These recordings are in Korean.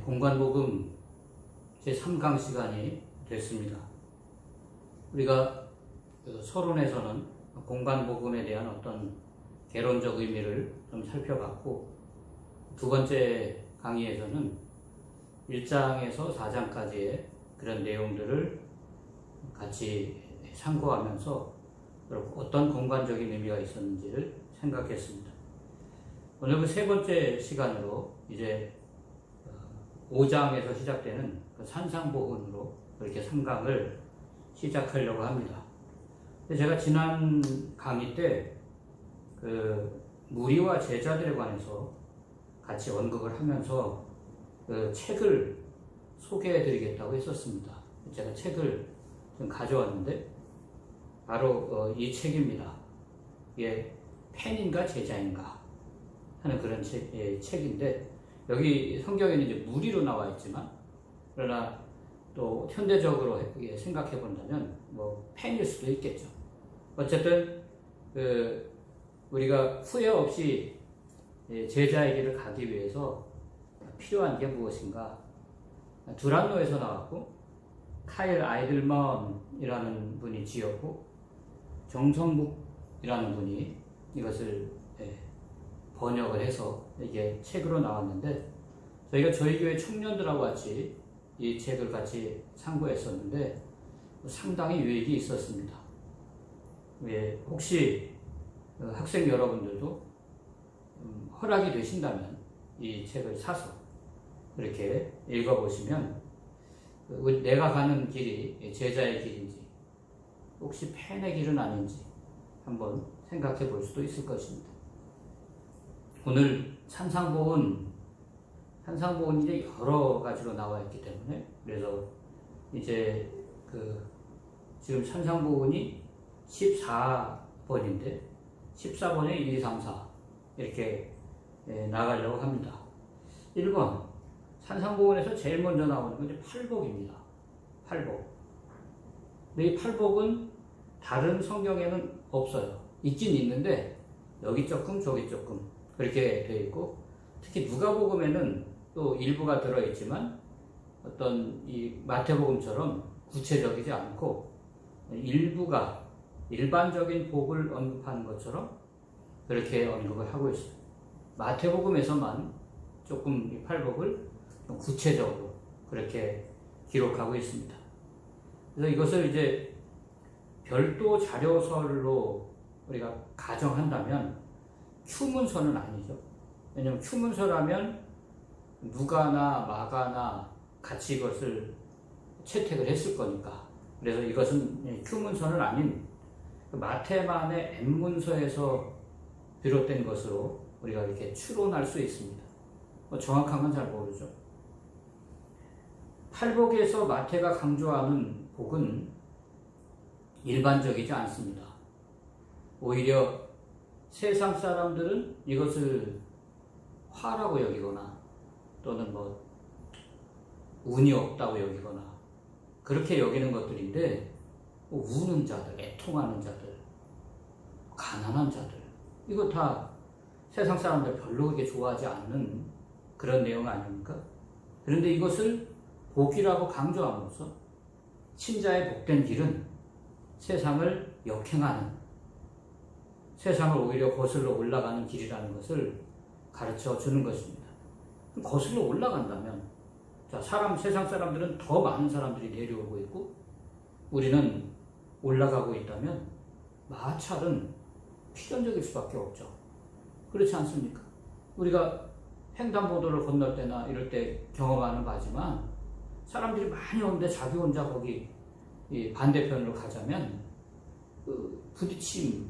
공간복음 제3강 시간이 됐습니다. 우리가 서론에서는 공간복음에 대한 어떤 개론적 의미를 좀 살펴봤고, 두 번째 강의에서는 1장에서 4장까지의 그런 내용들을 같이 참고하면서 어떤 공간적인 의미가 있었는지를 생각했습니다. 오늘 그 세 번째 시간으로 이제 5장에서 시작되는 그 산상보훈으로 이렇게 3강을 시작하려고 합니다. 제가 지난 강의 때 그 무리와 제자들에 관해서 같이 언급을 하면서 그 책을 소개해 드리겠다고 했었습니다. 제가 책을 좀 가져왔는데 바로 이 책입니다. 이게 팬인가 제자인가 하는 그런 책인데, 여기 성경에는 이제 무리로 나와 있지만, 그러나 또 현대적으로 생각해 본다면 뭐 팬일 수도 있겠죠. 어쨌든 우리가 후회 없이 제자의 길을 가기 위해서 필요한 게 무엇인가? 두란노에서 나왔고, 카일 아이들먼이라는 분이 지었고, 정성묵이라는 분이 이것을 번역을 해서 이게 책으로 나왔는데, 저희가 저희 교회 청년들하고 같이 이 책을 같이 참고했었는데 상당히 유익이 있었습니다. 혹시 학생 여러분들도 허락이 되신다면 이 책을 사서 이렇게 읽어보시면 내가 가는 길이 제자의 길인지 혹시 팬의 길은 아닌지 한번 생각해 볼 수도 있을 것입니다. 오늘 산상보훈이 이제 여러 가지로 나와 있기 때문에, 그래서 이제 지금 산상보훈이 14번인데 14번에 1, 2, 3, 4 이렇게 나가려고 합니다. 1번 산상보훈에서 제일 먼저 나오는 건 이제 팔복입니다. 팔복. 근데 이 팔복은 다른 성경에는 없어요. 있긴 있는데 여기 조금 저기 조금 그렇게 되어 있고, 특히 누가복음에는 또 일부가 들어있지만 어떤 이 마태복음처럼 구체적이지 않고 일부가 일반적인 복을 언급하는 것처럼 그렇게 언급을 하고 있어요. 마태복음에서만 조금 이 팔복을 좀 구체적으로 그렇게 기록하고 있습니다. 그래서 이것을 이제 별도 자료설로 우리가 가정한다면 큐문서는 아니죠. 왜냐하면 큐문서라면 누가나 마가나 같이 이것을 채택을 했을 거니까. 그래서 이것은 큐문서는 아닌 마태만의 M문서에서 비롯된 것으로 우리가 이렇게 추론할 수 있습니다. 정확한 건 잘 모르죠. 팔복에서 마태가 강조하는 복은 일반적이지 않습니다. 오히려 세상 사람들은 이것을 화라고 여기거나 또는 뭐 운이 없다고 여기거나 그렇게 여기는 것들인데, 우는 자들, 애통하는 자들, 가난한 자들, 이거 다 세상 사람들 별로 그렇게 좋아하지 않는 그런 내용 아닙니까? 그런데 이것을 복이라고 강조함으로써 신자의 복된 길은 세상을 역행하는, 세상을 오히려 거슬러 올라가는 길이라는 것을 가르쳐 주는 것입니다. 거슬러 올라간다면, 세상 사람들은 더 많은 사람들이 내려오고 있고 우리는 올라가고 있다면 마찰은 필연적일 수밖에 없죠. 그렇지 않습니까? 우리가 횡단보도를 건널 때나 이럴 때 경험하는 바지만, 사람들이 많이 오는데 자기 혼자 거기 반대편으로 가자면 부딪힘을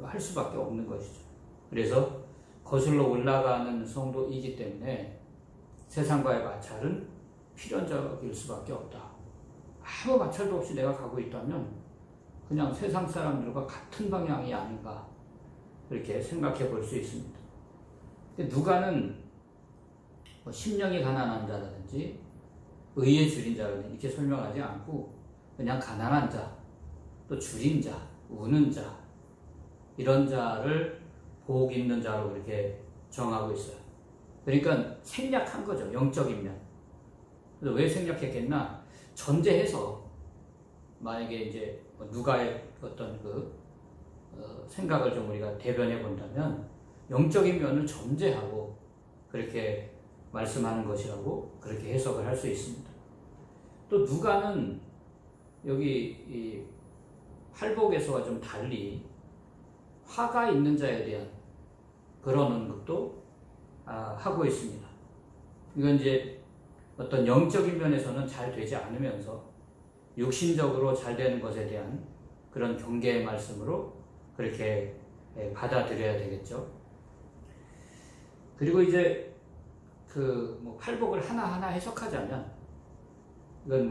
할 수밖에 없는 것이죠. 그래서 거슬러 올라가는 성도이기 때문에 세상과의 마찰은 필연적일 수밖에 없다. 아무 마찰도 없이 내가 가고 있다면 그냥 세상 사람들과 같은 방향이 아닌가, 이렇게 생각해 볼 수 있습니다. 누가는 심령이 가난한 자라든지 의에 줄인 자라든지 이렇게 설명하지 않고 그냥 가난한 자, 또 줄인 자, 우는 자, 이런 자를 복 있는 자로 그렇게 정하고 있어요. 그러니까 생략한 거죠. 영적인 면. 그래서 왜 생략했겠나? 전제해서 만약에 이제 누가의 어떤 생각을 좀 우리가 대변해 본다면 영적인 면을 전제하고 그렇게 말씀하는 것이라고 그렇게 해석을 할 수 있습니다. 또 누가는 여기 이 팔복에서와 좀 달리 화가 있는 자에 대한 그런 언급도 하고 있습니다. 이건 이제 어떤 영적인 면에서는 잘 되지 않으면서 육신적으로 잘 되는 것에 대한 그런 경계의 말씀으로 그렇게 받아들여야 되겠죠. 그리고 이제 팔복을 하나하나 해석하자면 이건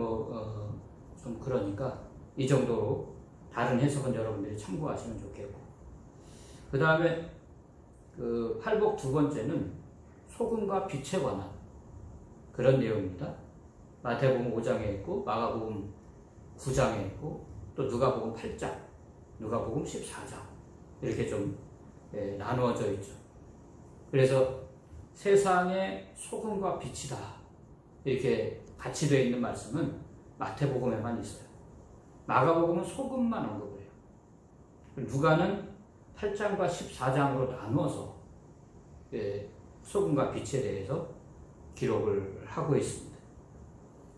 좀 그러니까 이 정도로 다른 해석은 여러분들이 참고하시면 좋겠고, 그 다음에 팔복 두 번째는 소금과 빛에 관한 그런 내용입니다. 마태복음 5장에 있고 마가복음 9장에 있고 또 누가복음 8장, 누가복음 14장 이렇게 좀 나누어져 있죠. 그래서 세상의 소금과 빛이다 이렇게 같이 되어 있는 말씀은 마태복음에만 있어요. 마가복음은 소금만 언급을 해요. 누가는 8장과 14장으로 나누어서 소금과 빛에 대해서 기록을 하고 있습니다.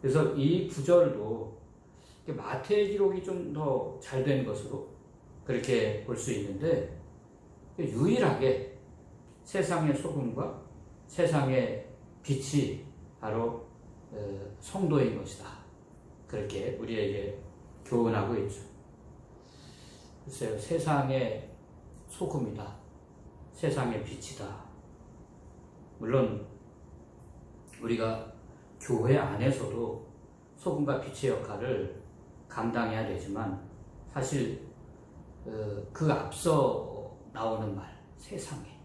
그래서 이 구절도 마태의 기록이 좀 더 잘 된 것으로 그렇게 볼 수 있는데, 유일하게 세상의 소금과 세상의 빛이 바로 성도인 것이다. 그렇게 우리에게 교훈하고 있죠. 글쎄요, 세상의 소금이다. 세상의 빛이다. 물론 우리가 교회 안에서도 소금과 빛의 역할을 감당해야 되지만 사실 그 앞서 나오는 말, 세상에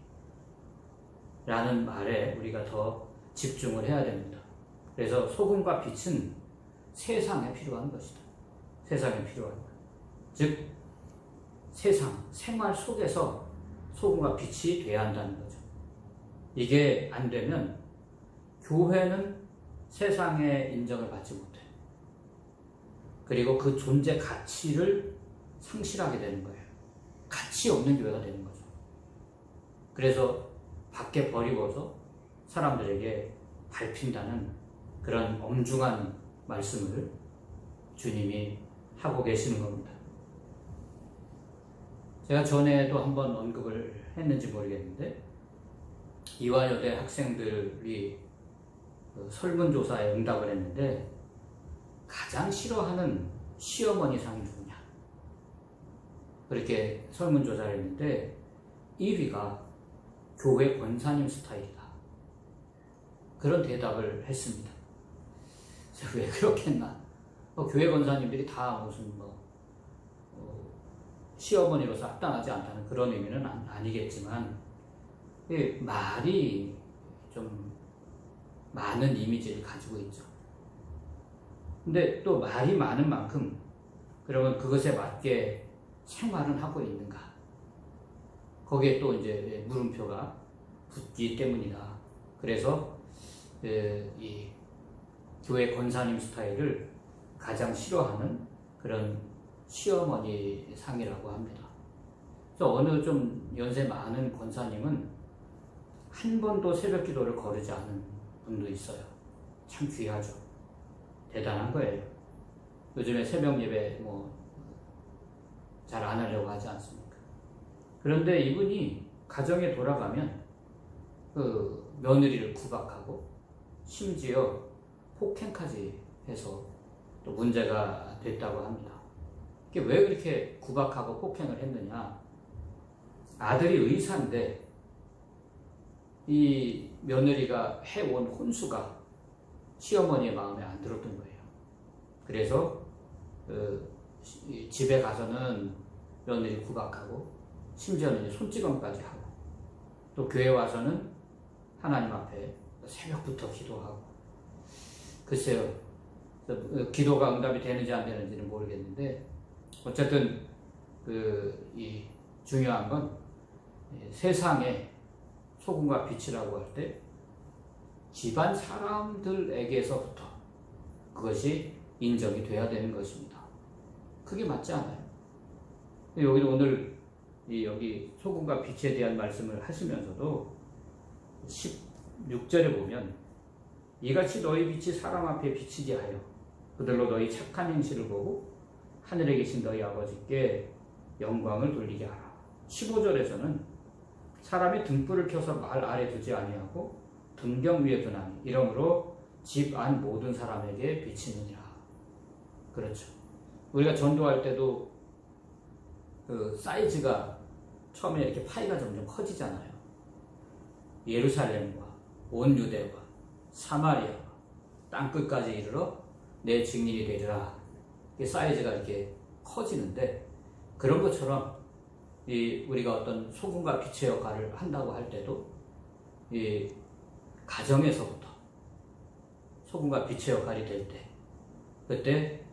라는 말에 우리가 더 집중을 해야 됩니다. 그래서 소금과 빛은 세상에 필요한 것이다. 세상에 필요한 것. 즉 세상, 생활 속에서 소금과 빛이 돼야 한다는 거죠. 이게 안 되면 교회는 세상의 인정을 받지 못해요. 그리고 그 존재 가치를 상실하게 되는 거예요. 가치 없는 교회가 되는 거죠. 그래서 밖에 버리고서 사람들에게 밟힌다는 그런 엄중한 말씀을 주님이 하고 계시는 겁니다. 제가 전에도 한번 언급을 했는지 모르겠는데, 이화여대 학생들이 설문조사에 응답을 했는데 가장 싫어하는 시어머니 상이 누구냐, 그렇게 설문조사를 했는데 1위가 교회 권사님 스타일이다, 그런 대답을 했습니다. 왜 그렇겠나? 교회 권사님들이 다 무슨 시어머니로서 합당하지 않다는 그런 의미는 아니겠지만, 말이 좀 많은 이미지를 가지고 있죠. 근데 또 말이 많은 만큼 그러면 그것에 맞게 생활은 하고 있는가? 거기에 또 이제 물음표가 붙기 때문이다. 그래서 이 교회 권사님 스타일을 가장 싫어하는 그런 시어머니 상이라고 합니다. 그래서 어느 좀 연세 많은 권사님은 한 번도 새벽 기도를 거르지 않은 분도 있어요. 참 귀하죠. 대단한 거예요. 요즘에 새벽 예배 잘 안 하려고 하지 않습니까? 그런데 이분이 가정에 돌아가면 그 며느리를 구박하고 심지어 폭행까지 해서 또 문제가 됐다고 합니다. 이게 왜 그렇게 구박하고 폭행을 했느냐? 아들이 의사인데 이 며느리가 해온 혼수가 시어머니의 마음에 안 들었던 거예요. 그래서 집에 가서는 며느리 구박하고 심지어는 손찌검까지 하고, 또 교회 와서는 하나님 앞에 새벽부터 기도하고. 글쎄요, 기도가 응답이 되는지 안 되는지는 모르겠는데 어쨌든 이 중요한 건 세상에 소금과 빛이라고 할 때 집안 사람들에게서부터 그것이 인정이 돼야 되는 것입니다. 그게 맞지 않아요? 여기 오늘 여기 소금과 빛에 대한 말씀을 하시면서도 16절에 보면 이같이 너희 빛이 사람 앞에 비치게 하여 그들로 너희 착한 행실을 보고 하늘에 계신 너희 아버지께 영광을 돌리게 하라. 15절에서는 사람이 등불을 켜서 말 아래 두지 아니하고 등경 위에 두나니 이러므로 집 안 모든 사람에게 비치느니라. 그렇죠. 우리가 전도할 때도 그 사이즈가 처음에 이렇게 파이가 점점 커지잖아요. 예루살렘과 온 유대와 사마리아와 땅끝까지 이르러 내 증인이 되리라. 사이즈가 이렇게 커지는데 그런 것처럼 우리가 어떤 소금과 빛의 역할을 한다고 할 때도 이 가정에서부터 소금과 빛의 역할이 될 때 그때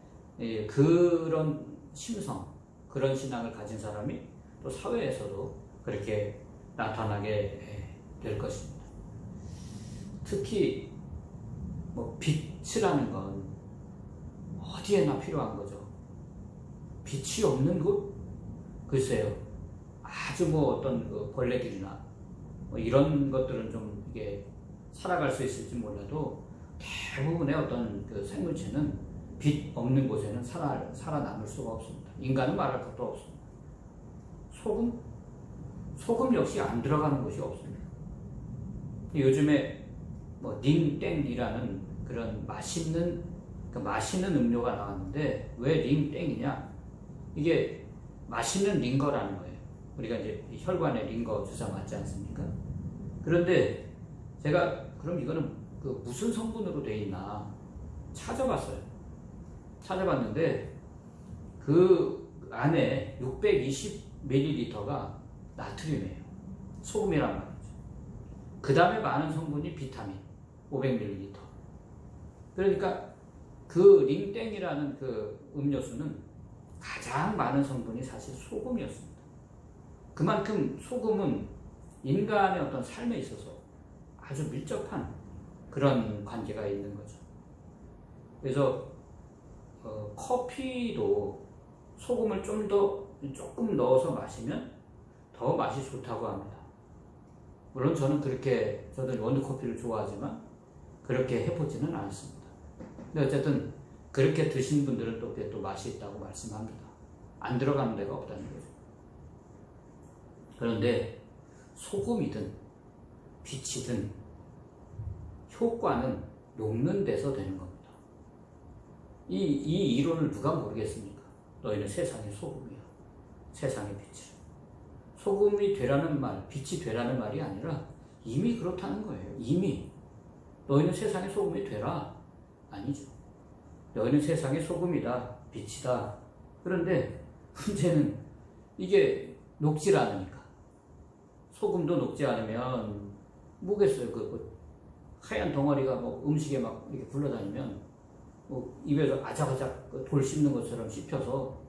그런 심성, 그런 신앙을 가진 사람이 또 사회에서도 그렇게 나타나게 될 것입니다. 특히 빛이라는 건 어디에나 필요한 거죠. 빛이 없는 곳? 글쎄요. 아주 어떤 그 벌레들이나 이런 것들은 좀 이게 살아갈 수 있을지 몰라도 대부분의 어떤 그 생물체는 빛 없는 곳에는 살아남을 수가 없습니다. 인간은 말할 것도 없습니다. 소금 역시 안 들어가는 곳이 없습니다. 요즘에 링땡이라는 그런 맛있는 음료가 나왔는데 왜 링땡이냐? 이게 맛있는 링거라는 거예요. 우리가 이제 혈관에 링거 주사 맞지 않습니까? 그런데 제가 그럼 이거는 그 무슨 성분으로 돼 있나 찾아봤어요. 찾아봤는데 그 안에 620ml가 나트륨이에요. 소금이란 말이죠. 그 다음에 많은 성분이 비타민 500ml. 그러니까 그 링땡이라는 그 음료수는 가장 많은 성분이 사실 소금이었습니다. 그만큼 소금은 인간의 어떤 삶에 있어서 아주 밀접한 그런 관계가 있는 거죠. 그래서 커피도 소금을 조금 넣어서 마시면 더 맛이 좋다고 합니다. 물론 저도 원두커피를 좋아하지만 그렇게 해보지는 않습니다. 근데 어쨌든 그렇게 드신 분들은 또 맛이 있다고 말씀합니다. 안 들어가는 데가 없다는 거죠. 그런데 소금이든 빛이든 효과는 녹는 데서 되는 겁니다. 이 이론을 누가 모르겠습니까? 너희는 세상의 소금이야. 세상의 빛이야. 소금이 되라는 말, 빛이 되라는 말이 아니라 이미 그렇다는 거예요. 이미. 너희는 세상의 소금이 되라. 아니죠. 너희는 세상의 소금이다. 빛이다. 그런데 문제는 이게 녹질 않으니까. 소금도 녹지 않으면 뭐겠어요. 하얀 덩어리가 음식에 막 이렇게 굴러다니면 입에서 아작아작 돌 씹는 것처럼 씹혀서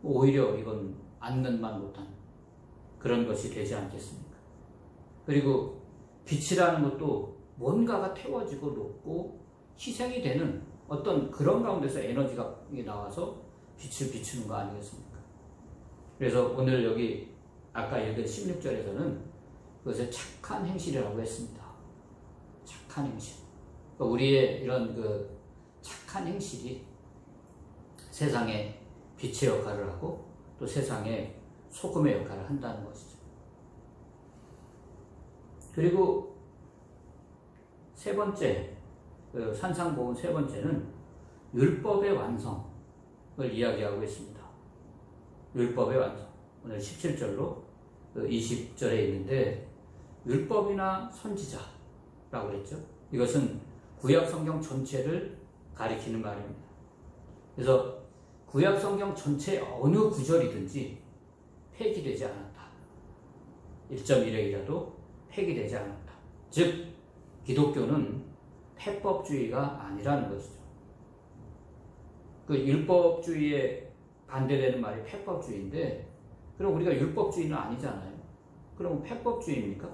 오히려 이건 앉는만 못한 그런 것이 되지 않겠습니까? 그리고 빛이라는 것도 뭔가가 태워지고 녹고 희생이 되는 어떤 그런 가운데서 에너지가 나와서 빛을 비추는 거 아니겠습니까? 그래서 오늘 여기 아까 읽은 16절에서는 그것을 착한 행실이라고 했습니다. 착한 행실. 그러니까 우리의 이런 그 착한 행실이 세상에 빛의 역할을 하고 또 세상에 소금의 역할을 한다는 것이죠. 그리고 세 번째, 산상보훈 세 번째는 율법의 완성을 이야기하고 있습니다. 율법의 완성. 오늘 17절로 20절에 있는데 율법이나 선지자라고 그랬죠. 이것은 구약 성경 전체를 가리키는 말입니다. 그래서 구약 성경 전체 어느 구절이든지 폐기되지 않았다. 1.1핵이라도 폐기되지 않았다. 즉 기독교는 폐법주의가 아니라는 것이죠. 그 율법주의에 반대되는 말이 폐법주의인데 그럼 우리가 율법주의는 아니잖아요. 그럼 폐법주의입니까?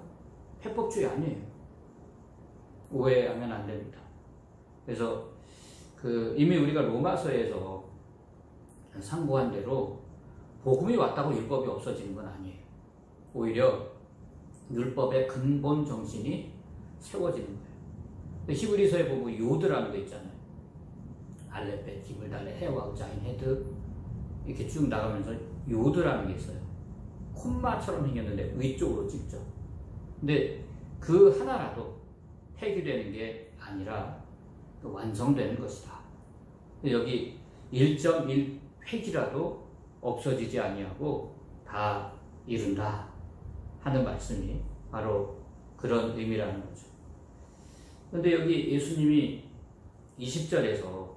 폐법주의 아니에요. 오해하면 안 됩니다. 그래서 이미 우리가 로마서에서 상고한 대로 복음이 왔다고 율법이 없어지는 건 아니에요. 오히려 율법의 근본 정신이 세워지는 거예요. 히브리서에 보면 요드라는 거 있잖아요. 알레벳, 기블달레, 헤와, 자인, 헤드 이렇게 쭉 나가면서 요드라는 게 있어요. 콤마처럼 생겼는데 위쪽으로 찍죠. 근데 그 하나라도 폐기되는 게 아니라 완성되는 것이다. 여기 1.1 획이라도 없어지지 아니하고 다 이룬다 하는 말씀이 바로 그런 의미라는 거죠. 그런데 여기 예수님이 20절에서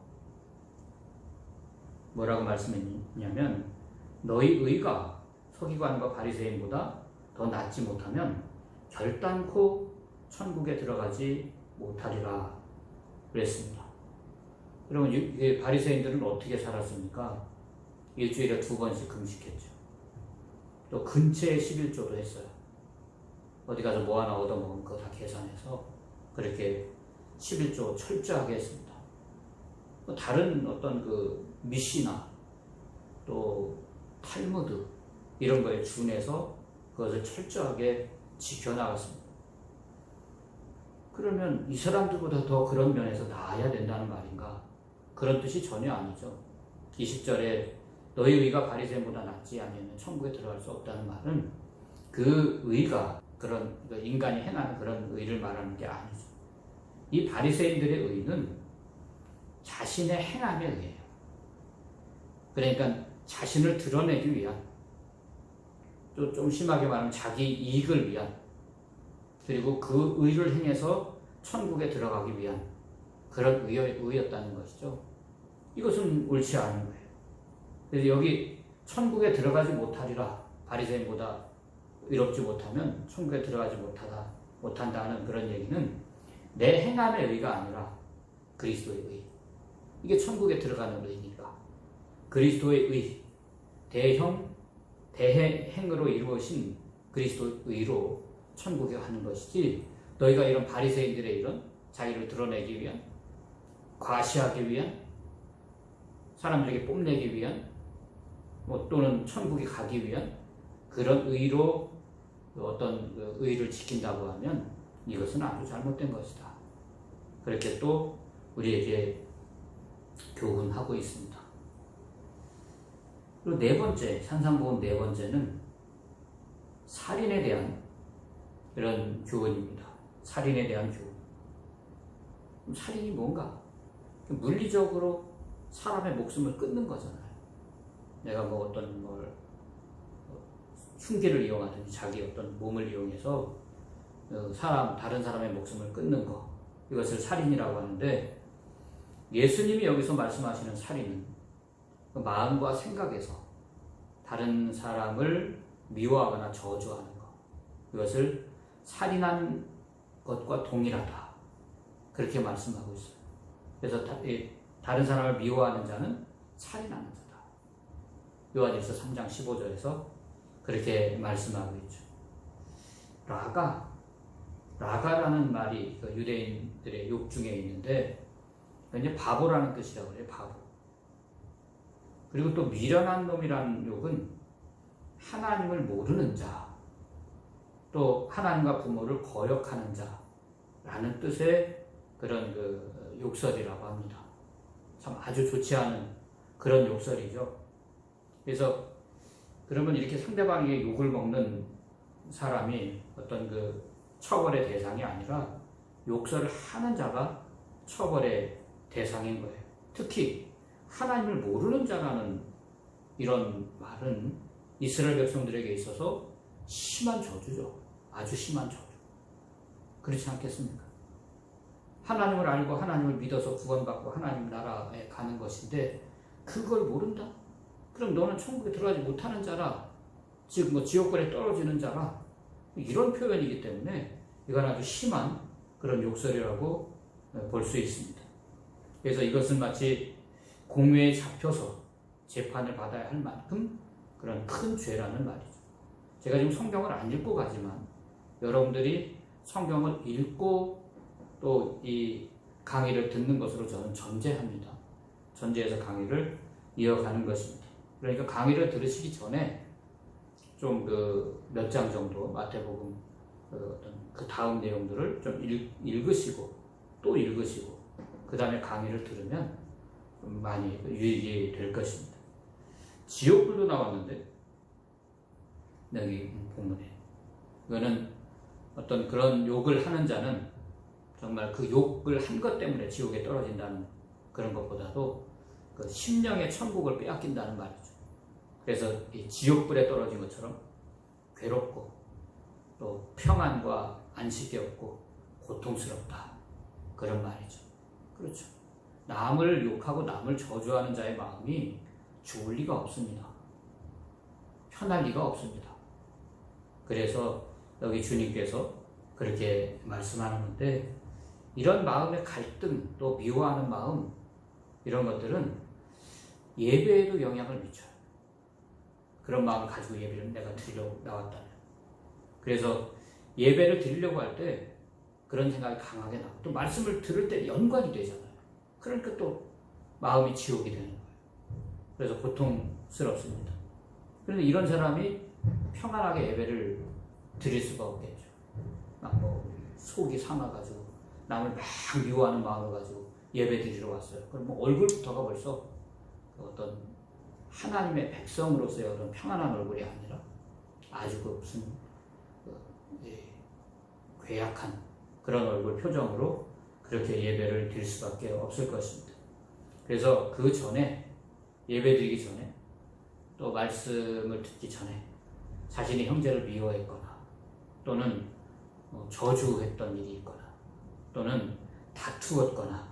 뭐라고 말씀했냐면 너희 의가 서기관과 바리새인보다 더 낫지 못하면 결단코 천국에 들어가지 못하리라 그랬습니다. 그러면 바리새인들은 어떻게 살았습니까? 일주일에 2번씩 금식했죠. 또 근처에 11조도 했어요. 어디 가서 뭐 하나 얻어먹으면 그거 다 계산해서 그렇게 11조 철저하게 했습니다. 다른 어떤 미시나 또 탈무드 이런 거에 준해서 그것을 철저하게 지켜나갔습니다. 그러면 이 사람들보다 더 그런 면에서 나아야 된다는 말인가? 그런 뜻이 전혀 아니죠. 20절에 너희 의가 바리새인보다 낫지 아니면 천국에 들어갈 수 없다는 말은 그 의가 그런 인간이 행하는 그런 의를 말하는 게 아니죠. 이 바리새인들의 의는 자신의 행함에 의해요. 그러니까 자신을 드러내기 위한, 또 좀 심하게 말하면 자기 이익을 위한, 그리고 그 의를 행해서 천국에 들어가기 위한 그런 의였다는 것이죠. 이것은 옳지 않은 거예요. 그래서 여기 천국에 들어가지 못하리라, 바리새인보다 의롭지 못하면 천국에 들어가지 못한다는 그런 얘기는 내 행함의 의가 아니라 그리스도의 의. 이게 천국에 들어가는 의니까 그리스도의 의, 대행으로 이루어진 그리스도의 의로 천국에 가는 것이지, 너희가 이런 바리새인들의 이런 자기를 드러내기 위한, 과시하기 위한, 사람들에게 뽐내기 위한, 또는 천국에 가기 위한 그런 의로 어떤 의를 지킨다고 하면 이것은 아주 잘못된 것이다. 그렇게 또 우리에게 교훈하고 있습니다. 그리고 네 번째, 산상보험 네 번째는 살인에 대한 이런 교훈입니다. 살인에 대한 교훈. 살인이 뭔가? 물리적으로 사람의 목숨을 끊는 거잖아요. 내가 어떤 흉기를 이용하든지 자기 어떤 몸을 이용해서 다른 사람의 목숨을 끊는 거, 이것을 살인이라고 하는데, 예수님이 여기서 말씀하시는 살인은 마음과 생각에서 다른 사람을 미워하거나 저주하는 것, 이것을 살인한 것과 동일하다, 그렇게 말씀하고 있어요. 그래서 다른 사람을 미워하는 자는 살인하는 자다. 요한일서 3장 15절에서 그렇게 말씀하고 있죠. 라가라는 말이 유대인들의 욕 중에 있는데, 이제 바보라는 뜻이라고 그래요. 바보. 그리고 또 미련한 놈이라는 욕은 하나님을 모르는 자, 또 하나님과 부모를 거역하는 자라는 뜻의 그런 욕설이라고 합니다. 참 아주 좋지 않은 그런 욕설이죠. 그래서 그러면 이렇게 상대방에게 욕을 먹는 사람이 어떤 처벌의 대상이 아니라 욕설을 하는 자가 처벌의 대상인 거예요. 특히 하나님을 모르는 자라는 이런 말은 이스라엘 백성들에게 있어서 심한 저주죠. 아주 심한 저주. 그렇지 않겠습니까? 하나님을 알고 하나님을 믿어서 구원받고 하나님 나라에 가는 것인데 그걸 모른다? 그럼 너는 천국에 들어가지 못하는 자라, 즉 지옥불에 떨어지는 자라, 이런 표현이기 때문에 이건 아주 심한 그런 욕설이라고 볼 수 있습니다. 그래서 이것은 마치 공회에 잡혀서 재판을 받아야 할 만큼 그런 큰 죄라는 말이죠. 제가 지금 성경을 안 읽고 가지만 여러분들이 성경을 읽고 또 이 강의를 듣는 것으로 저는 전제합니다. 전제해서 강의를 이어가는 것입니다. 그러니까 강의를 들으시기 전에 좀 그 몇 장 정도 마태복음 어떤 그 다음 내용들을 좀 읽으시고 또 읽으시고 그 다음에 강의를 들으면 좀 많이 유익이 될 것입니다. 지옥불도 나왔는데 여기 본문에 이거는 어떤 그런 욕을 하는 자는 정말 그 욕을 한 것 때문에 지옥에 떨어진다는 그런 것보다도 그 심령의 천국을 빼앗긴다는 말이죠. 그래서 이 지옥불에 떨어진 것처럼 괴롭고 또 평안과 안식이 없고 고통스럽다 그런 말이죠. 그렇죠. 남을 욕하고 남을 저주하는 자의 마음이 좋을 리가 없습니다. 편할 리가 없습니다. 그래서 여기 주님께서 그렇게 말씀하는데 이런 마음의 갈등 또 미워하는 마음 이런 것들은 예배에도 영향을 미쳐요. 그런 마음을 가지고 예배를 내가 드리려고 나왔다면 그래서 예배를 드리려고 할 때 그런 생각이 강하게 나고 또 말씀을 들을 때 연관이 되잖아요. 그러니까 또 마음이 지옥이 되는 거예요. 그래서 고통스럽습니다. 그런데 이런 사람이 평안하게 예배를 드릴 수가 없겠죠. 막 뭐 속이 상해가지고 남을 막 미워하는 마음을 가지고 예배 드리러 왔어요. 그럼 뭐 얼굴부터가 벌써 어떤 하나님의 백성으로서의 어떤 평안한 얼굴이 아니라 아주 그 무슨 괴약한 그런 얼굴 표정으로 그렇게 예배를 드릴 수밖에 없을 것입니다. 그래서 그 전에 예배 드리기 전에 또 말씀을 듣기 전에 자신이 형제를 미워했거나 또는 저주했던 일이 있거나 또는 다투었거나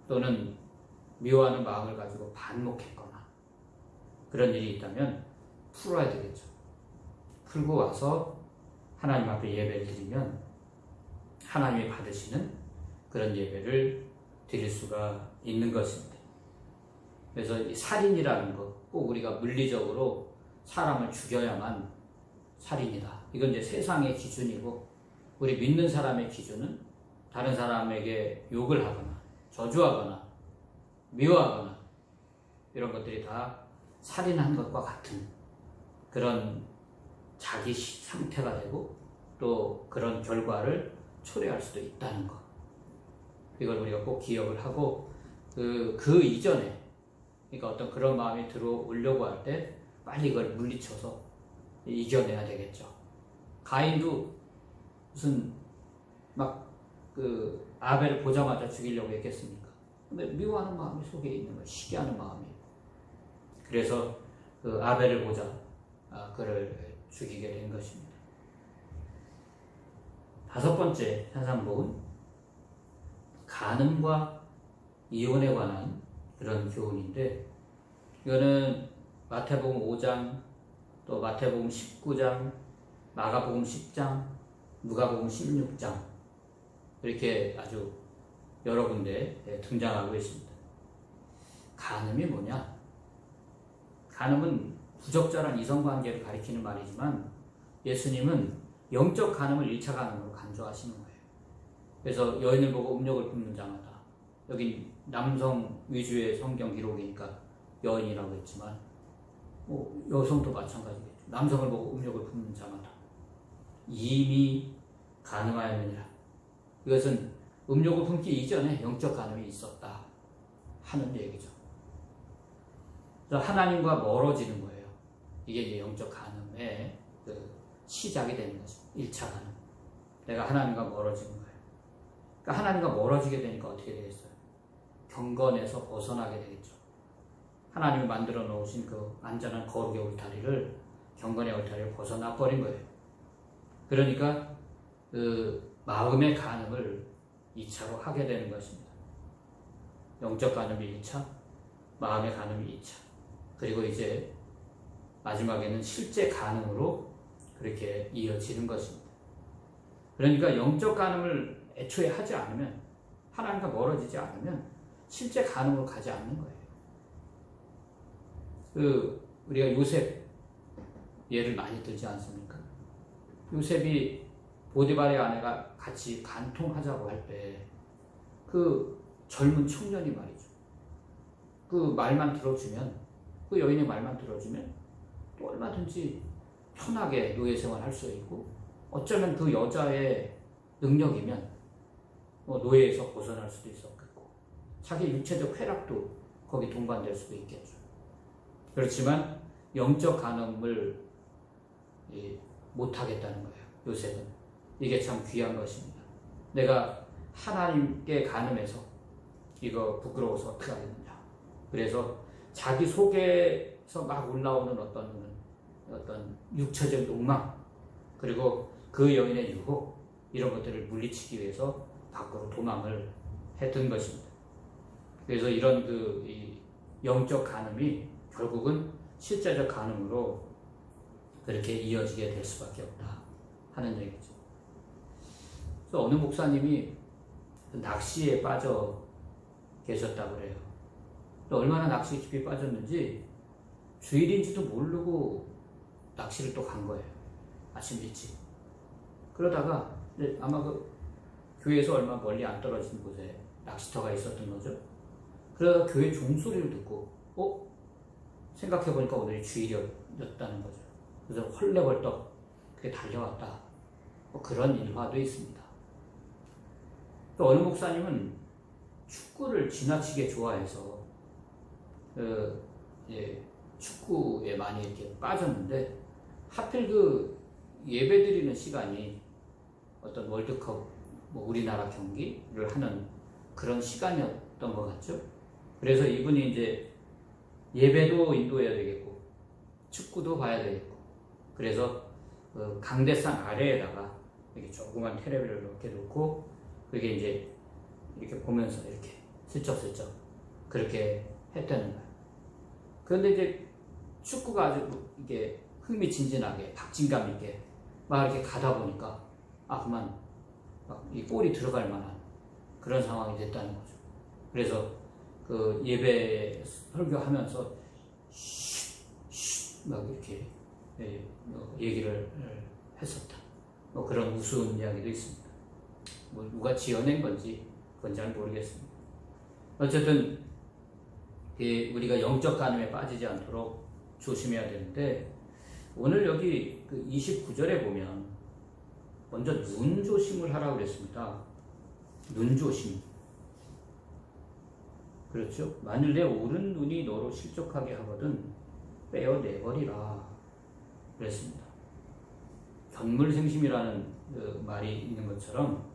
또는 미워하는 마음을 가지고 반목했거나 그런 일이 있다면 풀어야 되겠죠. 풀고 와서 하나님 앞에 예배를 드리면 하나님이 받으시는 그런 예배를 드릴 수가 있는 것입니다. 그래서 이 살인이라는 것, 꼭 우리가 물리적으로 사람을 죽여야만 살인이다. 이건 이제 세상의 기준이고 우리 믿는 사람의 기준은 다른 사람에게 욕을 하거나 저주하거나 미워하거나 이런 것들이 다 살인한 것과 같은 그런 자기 상태가 되고 또 그런 결과를 초래할 수도 있다는 것. 이걸 우리가 꼭 기억을 하고 그 이전에 그러니까 어떤 그런 마음이 들어오려고 할 때 빨리 이걸 물리쳐서 이겨내야 되겠죠. 가인도 무슨 막 그 아벨을 보자마자 죽이려고 했겠습니까? 근데 미워하는 마음이 속에 있는 거예요. 시기하는 마음이. 그래서 그 아벨을 보자 그를 죽이게 된 것입니다. 다섯 번째 산상복은 간음과 이혼에 관한 그런 교훈인데 이거는 마태복음 5장 또 마태복음 19장 마가복음 10장 누가복음 16장 이렇게 아주 여러 군데 등장하고 있습니다. 간음이 뭐냐? 간음은 부적절한 이성관계를 가리키는 말이지만 예수님은 영적 간음을 1차 간음으로 간주하시는 거예요. 그래서 여인을 보고 음욕을 품는 자마다 여기 남성 위주의 성경 기록이니까 여인이라고 했지만 뭐 여성도 마찬가지겠죠. 남성을 보고 음욕을 품는 자마다 이미 간음하였느니라. 이것은 음욕을 품기 이전에 영적 간음이 있었다 하는 얘기죠. 그래서 하나님과 멀어지는 거예요. 이게 이제 영적 간음의 그 시작이 되는 거죠. 1차 간음. 내가 하나님과 멀어지는 거예요. 그러니까 하나님과 멀어지게 되니까 어떻게 되겠어요? 경건에서 벗어나게 되겠죠. 하나님이 만들어 놓으신 그 안전한 거룩의 울타리를 경건의 울타리를 벗어나 버린 거예요. 그러니까 그 마음의 간음을 2차로 하게 되는 것입니다. 영적 간음이 1차, 마음의 간음이 2차. 그리고 이제 마지막에는 실제 간음으로 그렇게 이어지는 것입니다. 그러니까 영적 간음을 애초에 하지 않으면 하나님과 멀어지지 않으면 실제 간음으로 가지 않는 거예요. 우리가 요셉 예를 많이 들지 않습니까? 요셉이 보디발의 아내가 같이 간통하자고 할 때 그 젊은 청년이 말이죠. 그 말만 들어주면, 그 여인의 말만 들어주면 또 얼마든지 편하게 노예 생활할 수 있고, 어쩌면 그 여자의 능력이면 뭐 노예에서 벗어날 수도 있었겠고, 자기 육체적 쾌락도 거기 동반될 수도 있겠죠. 그렇지만 영적 간음을 못하겠다는 거예요. 요셉은. 이게 참 귀한 것입니다. 내가 하나님께 간음해서 이거 부끄러워서 어떻게 하겠느냐. 그래서 자기 속에서 막 올라오는 어떤 육체적 욕망, 그리고 그 여인의 유혹, 이런 것들을 물리치기 위해서 밖으로 도망을 했던 것입니다. 그래서 이런 이 영적 간음이 결국은 실제적 간음으로 그렇게 이어지게 될 수밖에 없다 하는 얘기죠. 그래서 어느 목사님이 낚시에 빠져 계셨다고 그래요. 또 얼마나 낚시에 깊이 빠졌는지 주일인지도 모르고 낚시를 또 간 거예요. 아침 일찍. 그러다가 아마 그 교회에서 얼마 멀리 안 떨어진 곳에 낚시터가 있었던 거죠. 그러다가 교회 종소리를 듣고 생각해보니까 오늘이 주일이었다는 거죠. 그래서 헐레벌떡 그게 달려왔다. 뭐 그런 일화도 있습니다. 또 어느 목사님은 축구를 지나치게 좋아해서 축구에 많이 이렇게 빠졌는데, 하필 그 예배드리는 시간이 어떤 월드컵 뭐 우리나라 경기를 하는 그런 시간이었던 것 같죠. 그래서 이분이 이제 예배도 인도해야 되겠고 축구도 봐야 되겠고, 그래서 강대상 아래에다가 이렇게 조그만 테레비를 이렇게 놓고 그게 이제 이렇게 보면서 이렇게 슬쩍슬쩍 그렇게 했다는 거예요. 그런데 이제 축구가 아주 이게 흥미진진하게 박진감 있게 막 이렇게 가다 보니까 그만 막 이 골이 들어갈 만한 그런 상황이 됐다는 거죠. 그래서 그 예배 설교하면서 막 이렇게 얘기를 했었다. 뭐 그런 우스운 이야기도 있습니다. 뭐 누가 지어낸 건지 그건 잘 모르겠습니다. 어쨌든 우리가 영적 간음에 빠지지 않도록 조심해야 되는데, 오늘 여기 그 29절에 보면 먼저 눈 조심을 하라고 그랬습니다. 눈 조심. 그렇죠? 만일 내 오른 눈이 너로 실족하게 하거든 빼어내버리라 그랬습니다. 견물생심이라는 그 말이 있는 것처럼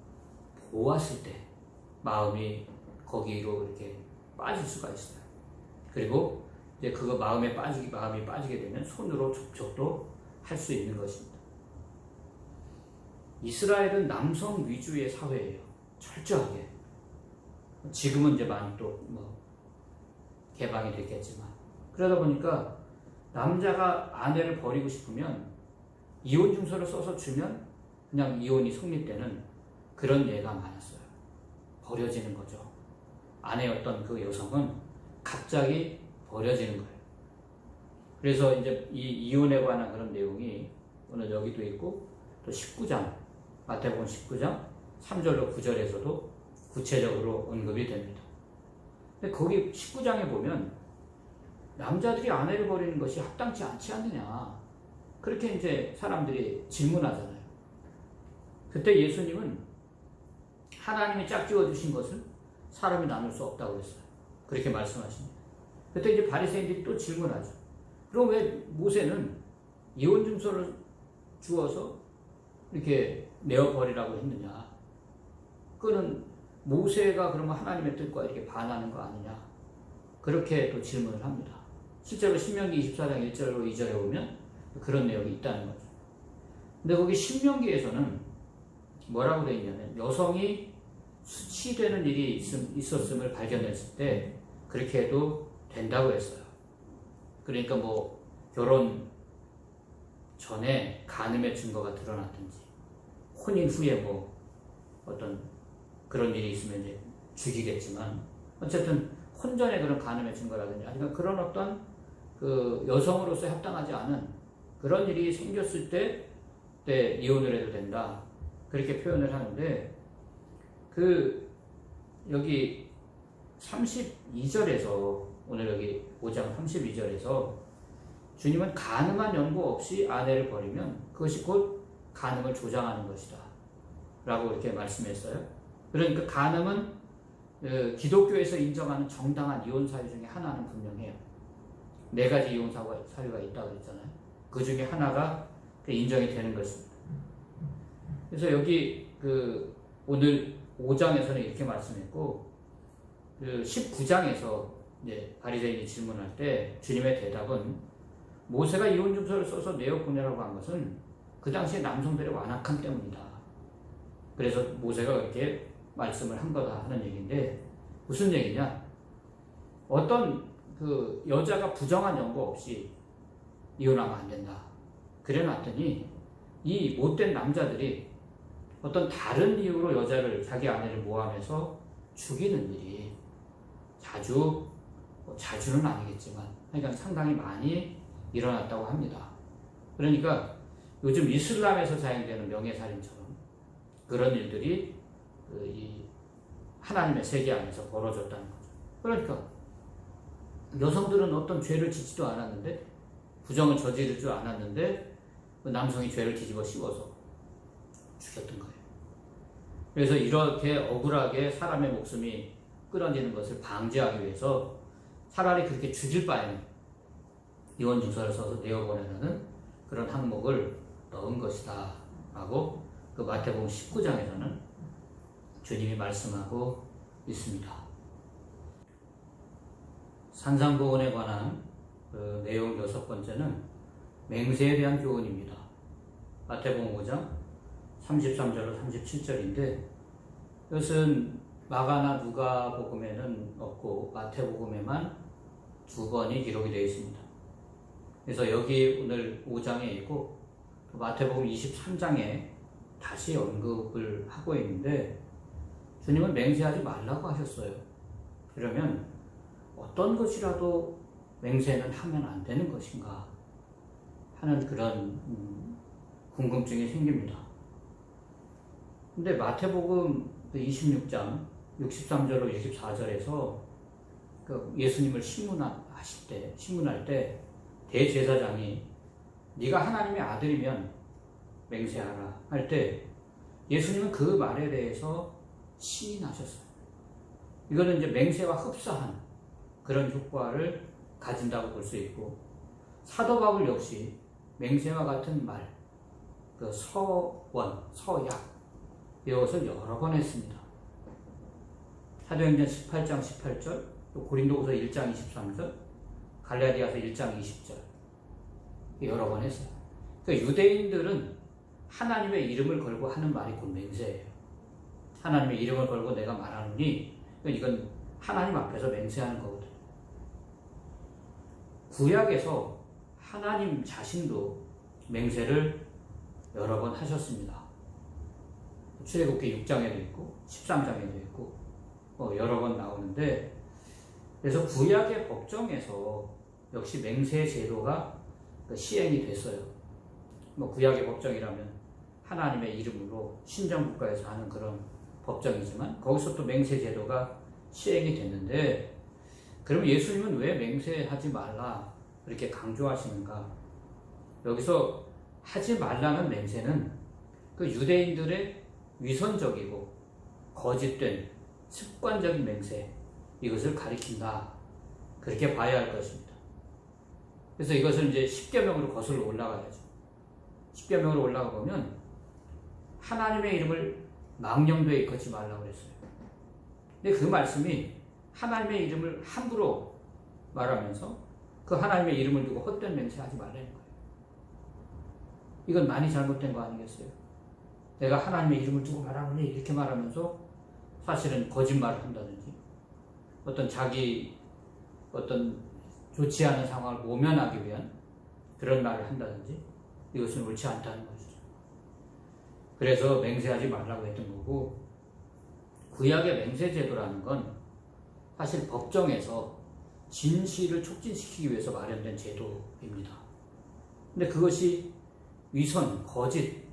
보았을 때 마음이 거기로 이렇게 빠질 수가 있어요. 그리고 이제 그거 마음이 빠지게 되면 손으로 접촉도 할 수 있는 것입니다. 이스라엘은 남성 위주의 사회예요. 철저하게. 지금은 이제 많이 또 개방이 됐겠지만, 그러다 보니까 남자가 아내를 버리고 싶으면 이혼 증서를 써서 주면 그냥 이혼이 성립되는 그런 예가 많았어요. 버려지는 거죠. 아내였던 그 여성은 갑자기 버려지는 거예요. 그래서 이제 이 이혼에 관한 그런 내용이 오늘 여기도 있고, 또 19장, 마태복음 19장 3절로 9절에서도 구체적으로 언급이 됩니다. 근데 거기 19장에 보면 남자들이 아내를 버리는 것이 합당치 않지 않느냐, 그렇게 이제 사람들이 질문하잖아요. 그때 예수님은 하나님이 짝지어 주신 것은 사람이 나눌 수 없다고 했어요. 그렇게 말씀하십니다. 그때 이제 바리새인들이 또 질문하죠. 그럼 왜 모세는 이혼 증서를 주어서 이렇게 내어버리라고 했느냐? 그거는 모세가 그러면 하나님의 뜻과 이렇게 반하는 거 아니냐? 그렇게 또 질문을 합니다. 실제로 신명기 24장 1절로 2절에 보면 그런 내용이 있다는 거죠. 근데 거기 신명기에서는 뭐라고 되어 있냐면, 여성이 수치되는 일이 있었음을 발견했을 때 그렇게 해도 된다고 했어요. 그러니까 뭐 결혼 전에 간음의 증거가 드러났든지, 혼인 후에 뭐 어떤 그런 일이 있으면 이제 죽이겠지만, 어쨌든 혼전에 그런 간음의 증거라든지 아니면 그런 어떤 그 여성으로서 합당하지 않은 그런 일이 생겼을 때 이혼을 해도 된다. 그렇게 표현을 하는데 여기 32절에서 오늘 여기 5장 32절에서 주님은 간음한 연고 없이 아내를 버리면 그것이 곧 간음을 조장하는 것이다 라고 이렇게 말씀했어요. 그러니까 간음은 기독교에서 인정하는 정당한 이혼 사유 중에 하나는 분명해요. 4가지 이혼 사유가 있다고 그랬잖아요. 그 중에 하나가 인정이 되는 것입니다. 그래서 여기 오늘 5장에서는 이렇게 말씀했고 19장에서 이제 바리새인이 질문할 때 주님의 대답은 모세가 이혼증서를 써서 내어 보내라고 한 것은 그 당시에 남성들의 완악함 때문이다. 그래서 모세가 그렇게 말씀을 한 거다 하는 얘기인데 무슨 얘기냐? 어떤 여자가 부정한 연고 없이 이혼하면 안 된다. 그래 놨더니 이 못된 남자들이 어떤 다른 이유로 여자를 자기 아내를 모함해서 죽이는 일이 자주는 아니겠지만 그러니까 상당히 많이 일어났다고 합니다. 그러니까 요즘 이슬람에서 사용되는 명예살인처럼 그런 일들이 이 하나님의 세계 안에서 벌어졌다는 거죠. 그러니까 여성들은 어떤 죄를 짓지도 않았는데 부정을 저지르지도 않았는데 남성이 죄를 뒤집어 씌워서 죽였던 거예요. 그래서 이렇게 억울하게 사람의 목숨이 끊어지는 것을 방지하기 위해서 차라리 그렇게 죽일 바에는 이혼 증서를 써서 내어보내라는 그런 항목을 넣은 것이다 라고 마태복음 19장에서는 주님이 말씀하고 있습니다. 산상보훈에 관한 내용 6번째는 맹세에 대한 교훈입니다. 마태복음 5장 33절로 37절인데 이것은 마가나 누가복음에는 없고 마태복음에만 2번이 기록이 되어 있습니다. 그래서 여기 오늘 5장에 있고 마태복음 23장에 다시 언급을 하고 있는데 주님은 맹세하지 말라고 하셨어요. 그러면 어떤 것이라도 맹세는 하면 안 되는 것인가 하는 그런 궁금증이 생깁니다. 근데 마태복음 26장 63절로 64절에서 예수님을 신문할 때 대제사장이 네가 하나님의 아들이면 맹세하라 할 때 예수님은 그 말에 대해서 시인하셨어요. 이거는 이제 맹세와 흡사한 그런 효과를 가진다고 볼 수 있고 사도 바울 역시 맹세와 같은 말, 서원, 서약 이것을 여러 번 했습니다. 사도행전 18장 18절, 또 고린도후서 1장 23절, 갈라디아서 1장 20절 여러 번 했어요. 그러니까 유대인들은 하나님의 이름을 걸고 하는 말이 곧 맹세예요. 하나님의 이름을 걸고 내가 말하노니 이건 하나님 앞에서 맹세하는 거거든요. 구약에서 하나님 자신도 맹세를 여러 번 하셨습니다. 출애굽기 6장에도 있고 13장에도 있고 여러 번 나오는데 그래서 구약의 법정에서 역시 맹세 제도가 시행이 됐어요. 구약의 법정이라면 하나님의 이름으로 신정국가에서 하는 그런 법정이지만 거기서 또 맹세 제도가 시행이 됐는데 그럼 예수님은 왜 맹세하지 말라 이렇게 강조하시는가? 여기서 하지 말라는 맹세는 유대인들의 위선적이고 거짓된 습관적인 맹세 이것을 가리킨다 그렇게 봐야 할 것입니다. 그래서 이것을 이제 십계명으로 거슬러 올라가야죠. 십계명으로 올라가 보면 하나님의 이름을 망령되이 걷지 말라고 그랬어요. 근데 그 말씀이 하나님의 이름을 함부로 말하면서 그 하나님의 이름을 두고 헛된 맹세하지 말라는 거예요. 이건 많이 잘못된 거 아니겠어요? 내가 하나님의 이름을 두고 말하노니 이렇게 말하면서 사실은 거짓말을 한다든지 어떤 좋지 않은 상황을 모면하기 위한 그런 말을 한다든지 이것은 옳지 않다는 것이죠. 그래서 맹세하지 말라고 했던 거고 구약의 맹세 제도라는 건 사실 법정에서 진실을 촉진시키기 위해서 마련된 제도입니다. 근데 그것이 위선, 거짓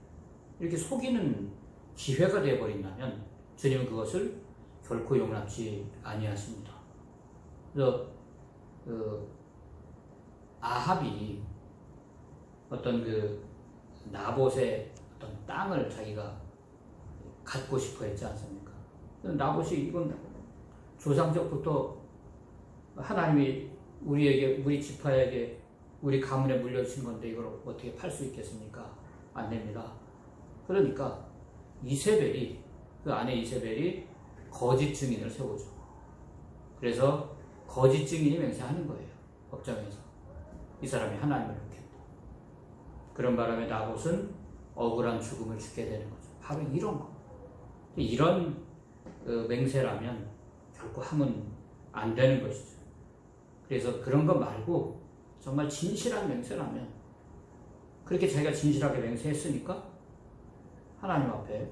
이렇게 속이는 기회가 되어버린다면 주님은 그것을 결코 용납지 아니하십니다. 그래서 아합이 어떤 나봇의 어떤 땅을 자기가 갖고 싶어 했지 않습니까? 나봇이 이건 조상적부터 하나님이 우리 지파에게 우리 가문에 물려주신 건데 이걸 어떻게 팔 수 있겠습니까? 안 됩니다. 그러니까 그 아내 이세벨이 거짓 증인을 세우죠. 그래서 거짓 증인이 맹세하는 거예요. 법정에서. 이 사람이 하나님을 욕했다. 그런 바람에 나봇은 억울한 죽음을 죽게 되는 거죠. 바로 이런 거. 이런 맹세라면 결코 하면 안 되는 것이죠. 그래서 그런 거 말고 정말 진실한 맹세라면 그렇게 자기가 진실하게 맹세했으니까 하나님 앞에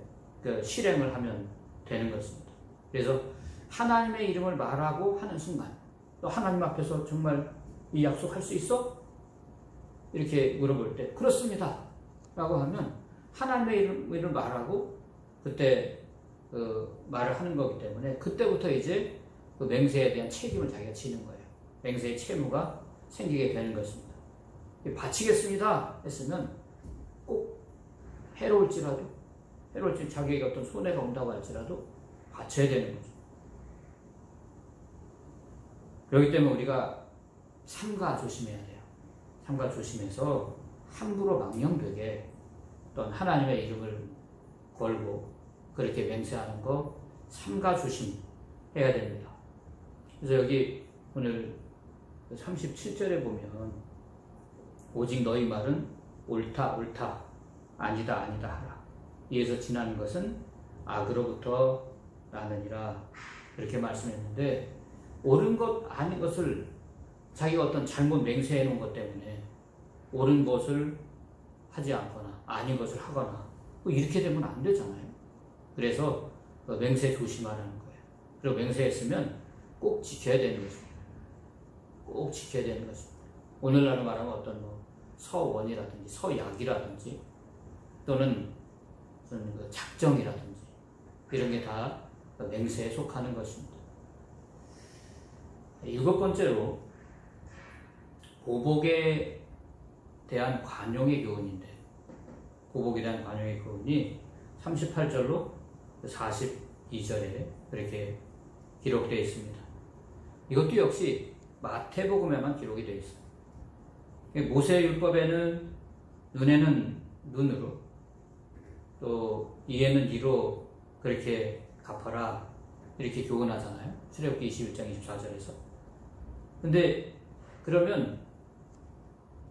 실행을 하면 되는 것입니다. 그래서 하나님의 이름을 말하고 하는 순간 또 하나님 앞에서 정말 이 약속할 수 있어? 이렇게 물어볼 때 그렇습니다 라고 하면 하나님의 이름을 말하고 그때 말을 하는 거기 때문에 그때부터 이제 그 맹세에 대한 책임을 자기가 지는 거예요. 맹세의 채무가 생기게 되는 것입니다. 바치겠습니다 했으면 꼭 해로울지라도 자기에게 어떤 손해가 온다고 할지라도 바쳐야 되는 거죠. 그렇기 때문에 우리가 삼가 조심해야 돼요. 삼가 조심해서 함부로 망령되게 어떤 하나님의 이름을 걸고 그렇게 맹세하는 거 삼가 조심해야 됩니다. 그래서 여기 오늘 37절에 보면 오직 너희 말은 옳다 아니다 하라. 이에서 지나는 것은 악으로부터 나느니라. 이렇게 말씀했는데 옳은 것 아닌 것을 자기가 어떤 잘못 맹세해 놓은 것 때문에 옳은 것을 하지 않거나 아닌 것을 하거나 이렇게 되면 안 되잖아요. 그래서 맹세 조심하라는 거예요. 그리고 맹세했으면 꼭 지켜야 되는 것입니다. 꼭 지켜야 되는 것입니다. 오늘날로 말하면 어떤 서원이라든지 서약이라든지 또는 작정이라든지 이런 게 다 맹세에 속하는 것입니다. 7번째로 보복에 대한 관용의 교훈인데 보복에 대한 관용의 교훈이 38절로 42절에 그렇게 기록되어 있습니다. 이것도 역시 마태복음에만 기록이 되어 있어요. 모세율법에는 눈에는 눈으로 또 이에는 이로 그렇게 갚아라 이렇게 교훈하잖아요. 출애굽기 21장 24절에서. 근데 그러면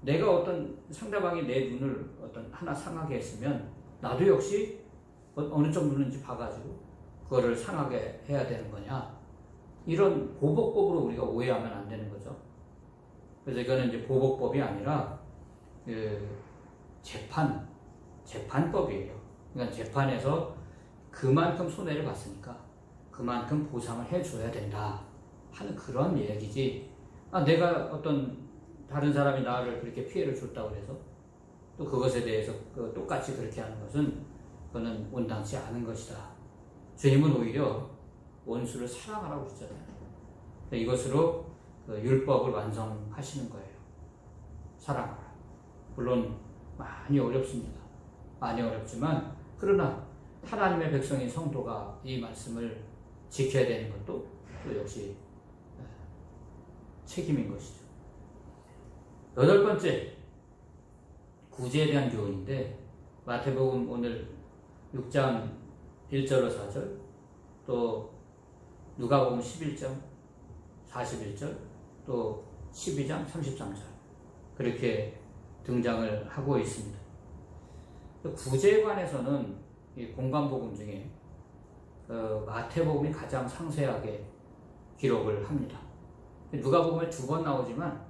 내가 어떤 상대방이 내 눈을 어떤 하나 상하게 했으면 나도 역시 어느 쪽 눈인지 봐가지고 그거를 상하게 해야 되는 거냐, 이런 보복법으로 우리가 오해하면 안 되는 거죠. 그래서 이거는 이제 보복법이 아니라 재판법이에요. 그러니까 재판에서 그만큼 손해를 봤으니까 그만큼 보상을 해줘야 된다 하는 그런 얘기지. 내가 어떤 다른 사람이 나를 그렇게 피해를 줬다고 해서 또 그것에 대해서 똑같이 그렇게 하는 것은 그거는 온당치 않은 것이다. 주님은 오히려 원수를 사랑하라고 그러잖아요. 이것으로 율법을 완성하시는 거예요. 사랑하라. 물론 많이 어렵습니다. 많이 어렵지만 그러나 하나님의 백성인 성도가 이 말씀을 지켜야 되는 것도 또 역시 책임인 것이죠. 8번째, 구제에 대한 교훈인데 마태복음 오늘 6장 1절로 4절, 또 누가복음 11장 41절, 또 12장 33절 그렇게 등장을 하고 있습니다. 구제에 관해서는 이 공관복음 중에 마태복음이 가장 상세하게 기록을 합니다. 누가복음에 2번 나오지만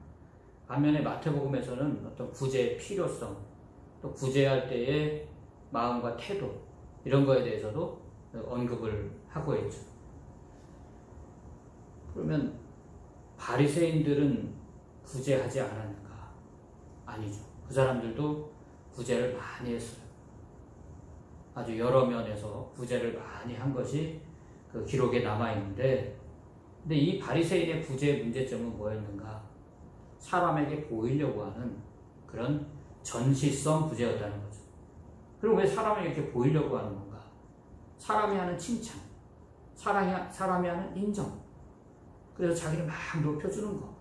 반면에 마태복음에서는 어떤 구제의 필요성, 또 구제할 때의 마음과 태도 이런 거에 대해서도 언급을 하고 있죠. 그러면 바리새인들은 구제하지 않았는가? 아니죠. 그 사람들도 구제를 많이 했어요. 아주 여러 면에서 구제를 많이 한 것이 그 기록에 남아 있는데, 근데 이 바리새인의 구제의 문제점은 뭐였는가? 사람에게 보이려고 하는 그런 전시성 구제였다는 거죠. 그럼 왜 사람에게 이렇게 보이려고 하는 건가? 사람이 하는 칭찬, 사람이 하는 인정, 그래서 자기를 막 높여주는 거,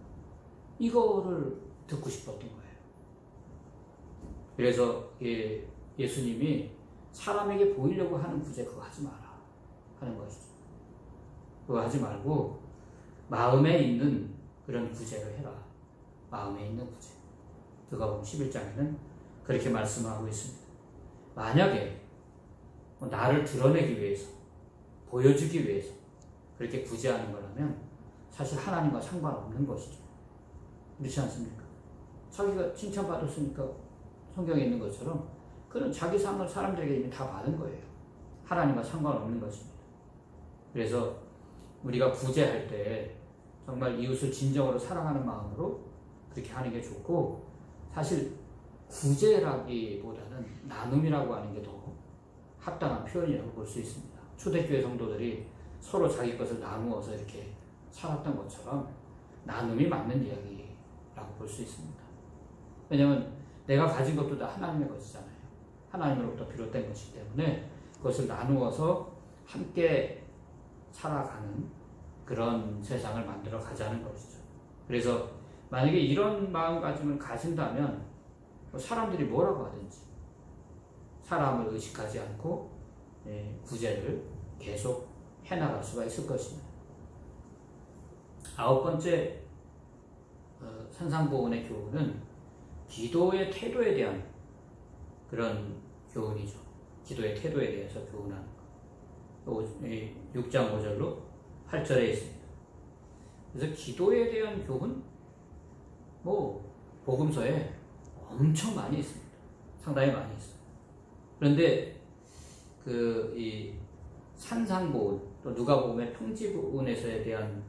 이거를 듣고 싶었던 거예요. 그래서 예수님이 사람에게 보이려고 하는 구제 그거 하지 마라 하는 것이죠. 그거 하지 말고 마음에 있는 그런 구제를 해라. 마음에 있는 구제. 누가복음 11장에는 그렇게 말씀하고 있습니다. 만약에 나를 드러내기 위해서, 보여주기 위해서 그렇게 구제하는 거라면 사실 하나님과 상관없는 것이죠. 그렇지 않습니까? 자기가 칭찬받았으니까 성경에 있는 것처럼 그는 자기 상을 사람들에게 이미 다 받은 거예요. 하나님과 상관없는 것입니다. 그래서 우리가 구제할 때 정말 이웃을 진정으로 사랑하는 마음으로 그렇게 하는 게 좋고, 사실 구제라기보다는 나눔이라고 하는 게 더 합당한 표현이라고 볼 수 있습니다. 초대교회 성도들이 서로 자기 것을 나누어서 이렇게 살았던 것처럼 나눔이 맞는 이야기라고 볼 수 있습니다. 왜냐하면 내가 가진 것도 다 하나님의 것이잖아요. 하나님으로부터 비롯된 것이기 때문에 그것을 나누어서 함께 살아가는 그런 세상을 만들어 가자는 것이죠. 그래서 만약에 이런 마음가짐을 가진다면 사람들이 뭐라고 하든지 사람을 의식하지 않고 구제를 계속 해나갈 수가 있을 것입니다. 9번째 산상보훈의 교훈은 기도의 태도에 대한 그런 교훈이죠. 기도의 태도에 대해서 교훈하는 것. 6장 5절로 8절에 있습니다. 그래서 기도에 대한 교훈, 복음서에 엄청 많이 있습니다. 상당히 많이 있어요. 그런데 이 산상보훈, 또 누가복음의 평지보훈에서에 대한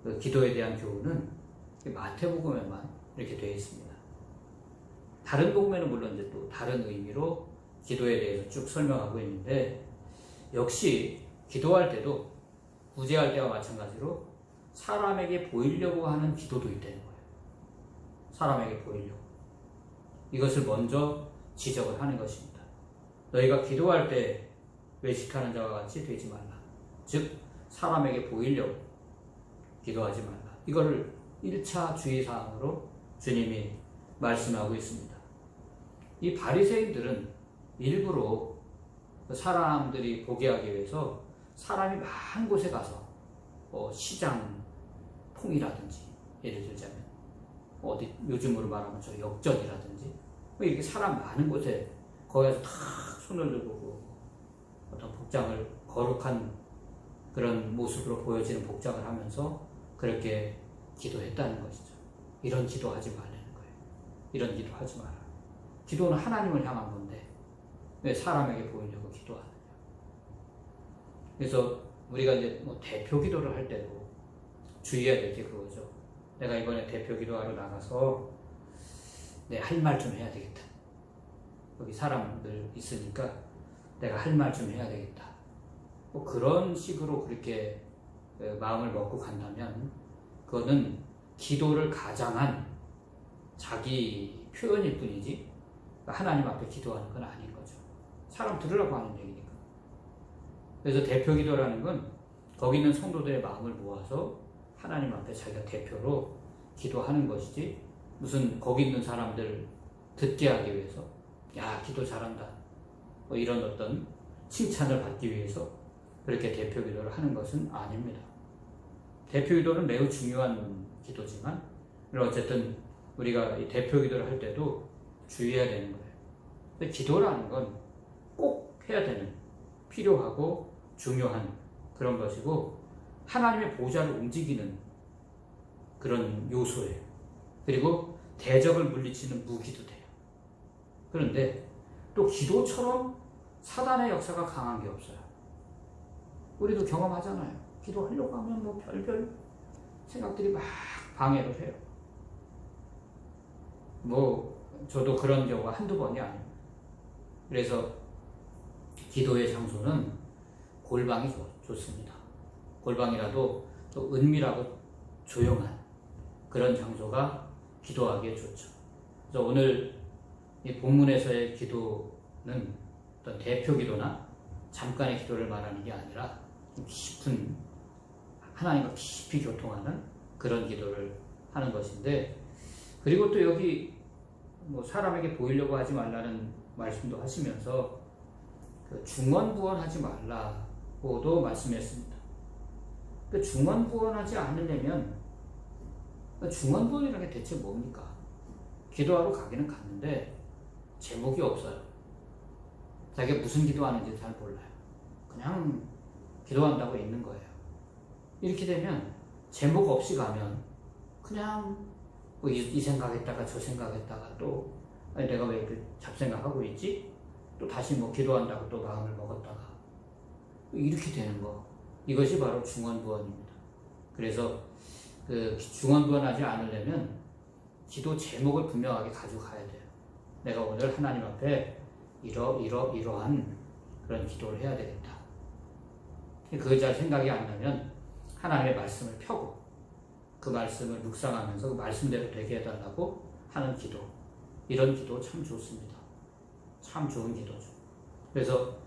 그 기도에 대한 교훈은 마태복음에만 이렇게 되어 있습니다. 다른 복음에는 물론 이제 또 다른 의미로 기도에 대해서 쭉 설명하고 있는데, 역시 기도할 때도 구제할 때와 마찬가지로 사람에게 보이려고 하는 기도도 있다는 거예요. 사람에게 보이려고. 이것을 먼저 지적을 하는 것입니다. 너희가 기도할 때 외식하는 자와 같이 되지 말라. 즉 사람에게 보이려고 기도하지 말라. 이거를 1차 주의사항으로 주님이 말씀하고 있습니다. 이 바리새인들은 일부러 사람들이 보게 하기 위해서 사람이 많은 곳에 가서 시장 통이라든지, 예를 들자면 어디 요즘으로 말하면 저 역전이라든지 이렇게 사람 많은 곳에 거기 가서 탁 손을 들고 어떤 복장을, 거룩한 그런 모습으로 보여지는 복장을 하면서 그렇게 기도했다는 것이죠. 이런 기도하지 말라는 거예요. 이런 기도하지 마라. 기도는 하나님을 향한 건데 왜 사람에게 보이려고 기도하느냐. 그래서 우리가 이제 대표 기도를 할 때도 주의해야 될 게 그거죠. 내가 이번에 대표 기도하러 나가서 내 할 말 좀 해야 되겠다. 여기 사람들 있으니까 내가 할 말 좀 해야 되겠다. 그런 식으로 그렇게 마음을 먹고 간다면 그거는 기도를 가장한 자기 표현일 뿐이지 하나님 앞에 기도하는 건 아닌 거죠. 사람 들으라고 하는 얘기니까. 그래서 대표 기도라는 건 거기 있는 성도들의 마음을 모아서 하나님 앞에 자기가 대표로 기도하는 것이지, 무슨 거기 있는 사람들 듣게 하기 위해서 야 기도 잘한다 이런 어떤 칭찬을 받기 위해서 그렇게 대표 기도를 하는 것은 아닙니다. 대표 기도는 매우 중요한 기도지만 어쨌든 우리가 이 대표 기도를 할 때도 주의해야 되는 거예요. 근데 기도라는 건 꼭 해야 되는, 필요하고 중요한 그런 것이고 하나님의 보좌를 움직이는 그런 요소예요. 그리고 대적을 물리치는 무기도 돼요. 그런데 또 기도처럼 사단의 역사가 강한 게 없어요. 우리도 경험하잖아요. 기도하려고 하면 별별 생각들이 막 방해를 해요. 저도 그런 경우가 한두 번이 아닙니다. 그래서 기도의 장소는 골방이 좋습니다. 골방이라도 또 은밀하고 조용한 그런 장소가 기도하기에 좋죠. 그래서 오늘 이 본문에서의 기도는 어떤 대표 기도나 잠깐의 기도를 말하는 게 아니라 좀 깊은 하나님과 깊이 교통하는 그런 기도를 하는 것인데, 그리고 또 여기 뭐 사람에게 보이려고 하지 말라는 말씀도 하시면서 그 중언부언하지 말라고도 말씀했습니다. 그 중언부언하지 않으려면 중언부언이라는 게 대체 뭡니까? 기도하러 가기는 갔는데 제목이 없어요. 자기가 무슨 기도하는지 잘 몰라요. 그냥 기도한다고 있는 거예요. 이렇게 되면 제목 없이 가면 그냥 뭐 이 생각했다가 저 생각했다가 또 아니 내가 왜 이렇게 잡생각하고 있지? 또 다시 뭐 기도한다고 또 마음을 먹었다가 이렇게 되는 거, 이것이 바로 중언부언입니다. 그래서 그 중언부언하지 않으려면 기도 제목을 분명하게 가지고 가야 돼요. 내가 오늘 하나님 앞에 이러한 그런 기도를 해야 되겠다. 그거 잘 생각이 안 나면 하나님의 말씀을 펴고 그 말씀을 묵상하면서 그 말씀대로 되게 해달라고 하는 기도, 이런 기도 참 좋습니다. 참 좋은 기도죠. 그래서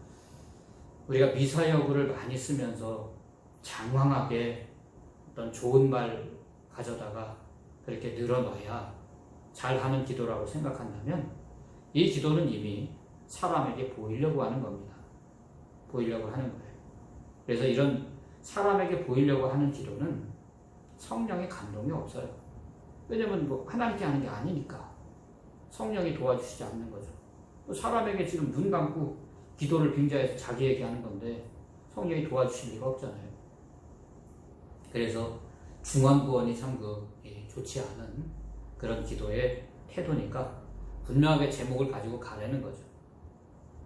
우리가 미사여구를 많이 쓰면서 장황하게 어떤 좋은 말 가져다가 그렇게 늘어놔야 잘하는 기도라고 생각한다면 이 기도는 이미 사람에게 보이려고 하는 겁니다. 보이려고 하는 거예요. 그래서 이런 사람에게 보이려고 하는 기도는 성령의 감동이 없어요. 왜냐면 뭐 하나님께 하는 게 아니니까 성령이 도와주시지 않는 거죠. 또 사람에게 지금 눈 감고 기도를 빙자해서 자기에게 하는 건데 성령이 도와주실 리가 없잖아요. 그래서 중언부언이 참 좋지 않은 그런 기도의 태도니까 분명하게 제목을 가지고 가라는 거죠.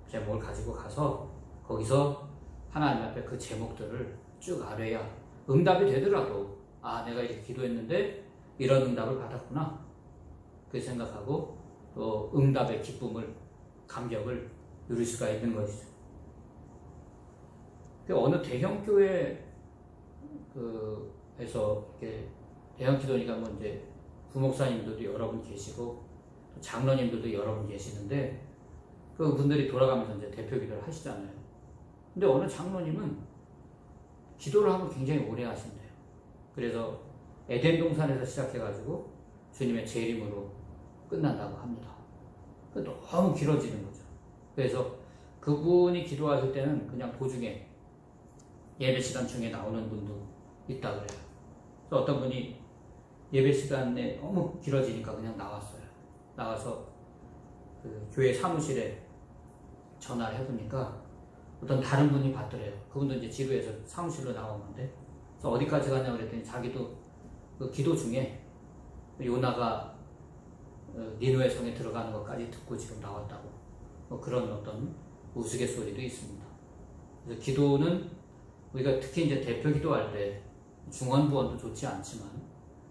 제목을 가지고 가서 거기서 하나님 앞에 그 제목들을 쭉 아뢰야 응답이 되더라도 아 내가 이렇게 기도했는데 이런 응답을 받았구나 그 생각하고 또 응답의 기쁨을 감격을 누릴 수가 있는 것이죠. 어느 대형교회에서 이렇게 대형 기도니까 뭐 이제 부목사님들도 여러 분 계시고 장로님들도 여러 분 계시는데 그 분들이 돌아가면서 이제 대표 기도를 하시잖아요. 근데 어느 장로님은 기도를 하고 굉장히 오래 하신대요. 그래서 에덴 동산에서 시작해가지고 주님의 재림으로 끝난다고 합니다. 너무 길어지는 거죠. 그래서 그분이 기도하실 때는 그냥 도중에 예배 시간 중에 나오는 분도 있다 그래요. 그래서 어떤 분이 예배 시간에 너무 길어지니까 그냥 나왔어요. 나와서 그 교회 사무실에 전화를 해보니까 어떤 다른 분이 받더래요. 그분도 이제 지루해서 사무실로 나온 건데, 그래서 어디까지 가냐고 그랬더니 자기도 그 기도 중에 요나가 니느웨 성에 들어가는 것까지 듣고 지금 나왔다고, 뭐 그런 어떤 우스갯소리도 있습니다. 그래서 기도는 우리가 특히 이제 대표 기도할 때 중언부언도 좋지 않지만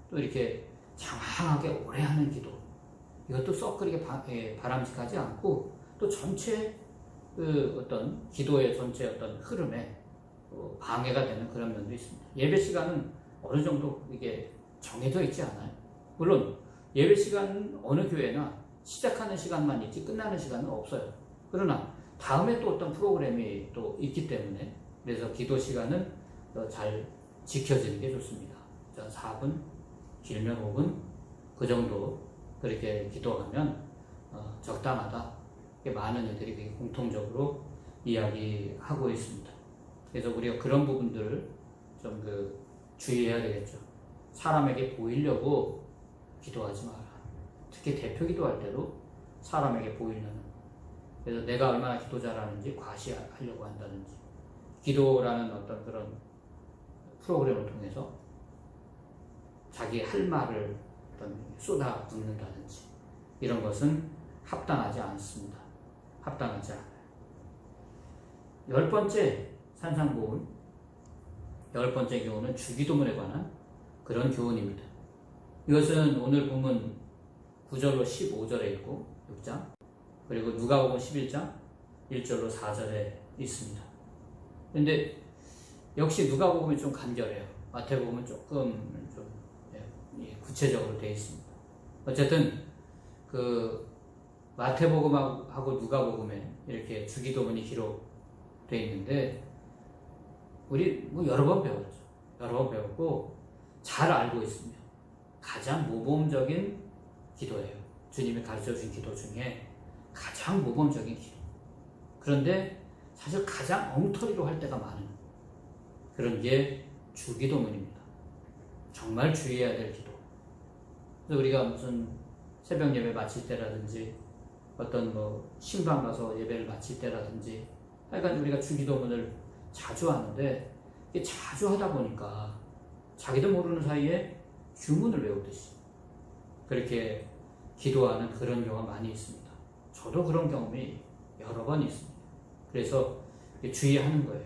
또 이렇게 장황하게 오래 하는 기도, 이것도 썩 그렇게 바람직하지 않고 또 전체 그 어떤 기도의 전체 어떤 흐름에 방해가 되는 그런 면도 있습니다. 예배 시간은 어느 정도 이게 정해져 있지 않아요. 물론 예배 시간은 어느 교회나 시작하는 시간만 있지 끝나는 시간은 없어요. 그러나 다음에 또 어떤 프로그램이 또 있기 때문에 그래서 기도 시간은 잘 지켜지는 게 좋습니다. 4분, 길면 5분 그 정도 그렇게 기도하면 적당하다. 많은 이들이 공통적으로 이야기하고 있습니다. 그래서 우리가 그런 부분들을 좀 주의해야 되겠죠. 사람에게 보이려고 기도하지 마라. 특히 대표 기도할 때도 사람에게 보이려는, 그래서 내가 얼마나 기도 잘하는지 과시하려고 한다든지, 기도라는 어떤 그런 프로그램을 통해서 자기 할 말을 어떤 쏟아붓는다든지 이런 것은 합당하지 않습니다. 합당하지 않아요. 10번째 산상보훈, 10번째 교훈은 주기도문에 관한 그런 교훈입니다. 이것은 오늘 본문 9절로 15절에 있고 6장, 그리고 누가복음 11장 1절로 4절에 있습니다. 그런데 역시 누가복음이 좀 간결해요. 마태복음은 조금 좀 구체적으로 되어 있습니다. 어쨌든 그 마태복음하고 누가복음에 이렇게 주기도문이 기록되어 있는데 우리 뭐 여러 번 배웠죠. 여러 번 배웠고 잘 알고 있으며 가장 모범적인 기도예요. 주님이 가르쳐준 기도 중에 가장 모범적인 기도. 그런데 사실 가장 엉터리로 할 때가 많은 그런 게 주기도문입니다. 정말 주의해야 될 기도. 그래서 우리가 무슨 새벽 예배 마칠 때라든지 어떤 뭐 신방 가서 예배를 마칠 때라든지 하여간 우리가 주기도문을 자주 하는데 이게 자주 하다 보니까 자기도 모르는 사이에 주문을 외우듯이 그렇게 기도하는 그런 경우가 많이 있습니다. 저도 그런 경험이 여러 번 있습니다. 그래서 주의하는 거예요.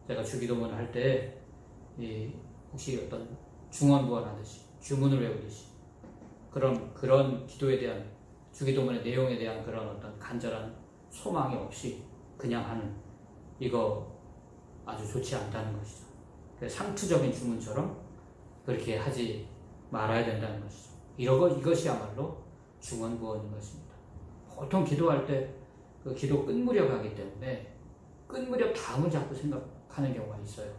제가 주기도문을 할 때 혹시 어떤 중언부언하듯이 주문을 외우듯이 그런 기도에 대한 주기도문의 내용에 대한 그런 어떤 간절한 소망이 없이 그냥 하는 이거 아주 좋지 않다는 것이죠. 상투적인 주문처럼 그렇게 하지 말아야 된다는 것이죠. 이것이야말로 중언부언인 것입니다. 보통 기도할 때 그 기도 끝무렵 하기 때문에 끝무렵 다음을 자꾸 생각하는 경우가 있어요.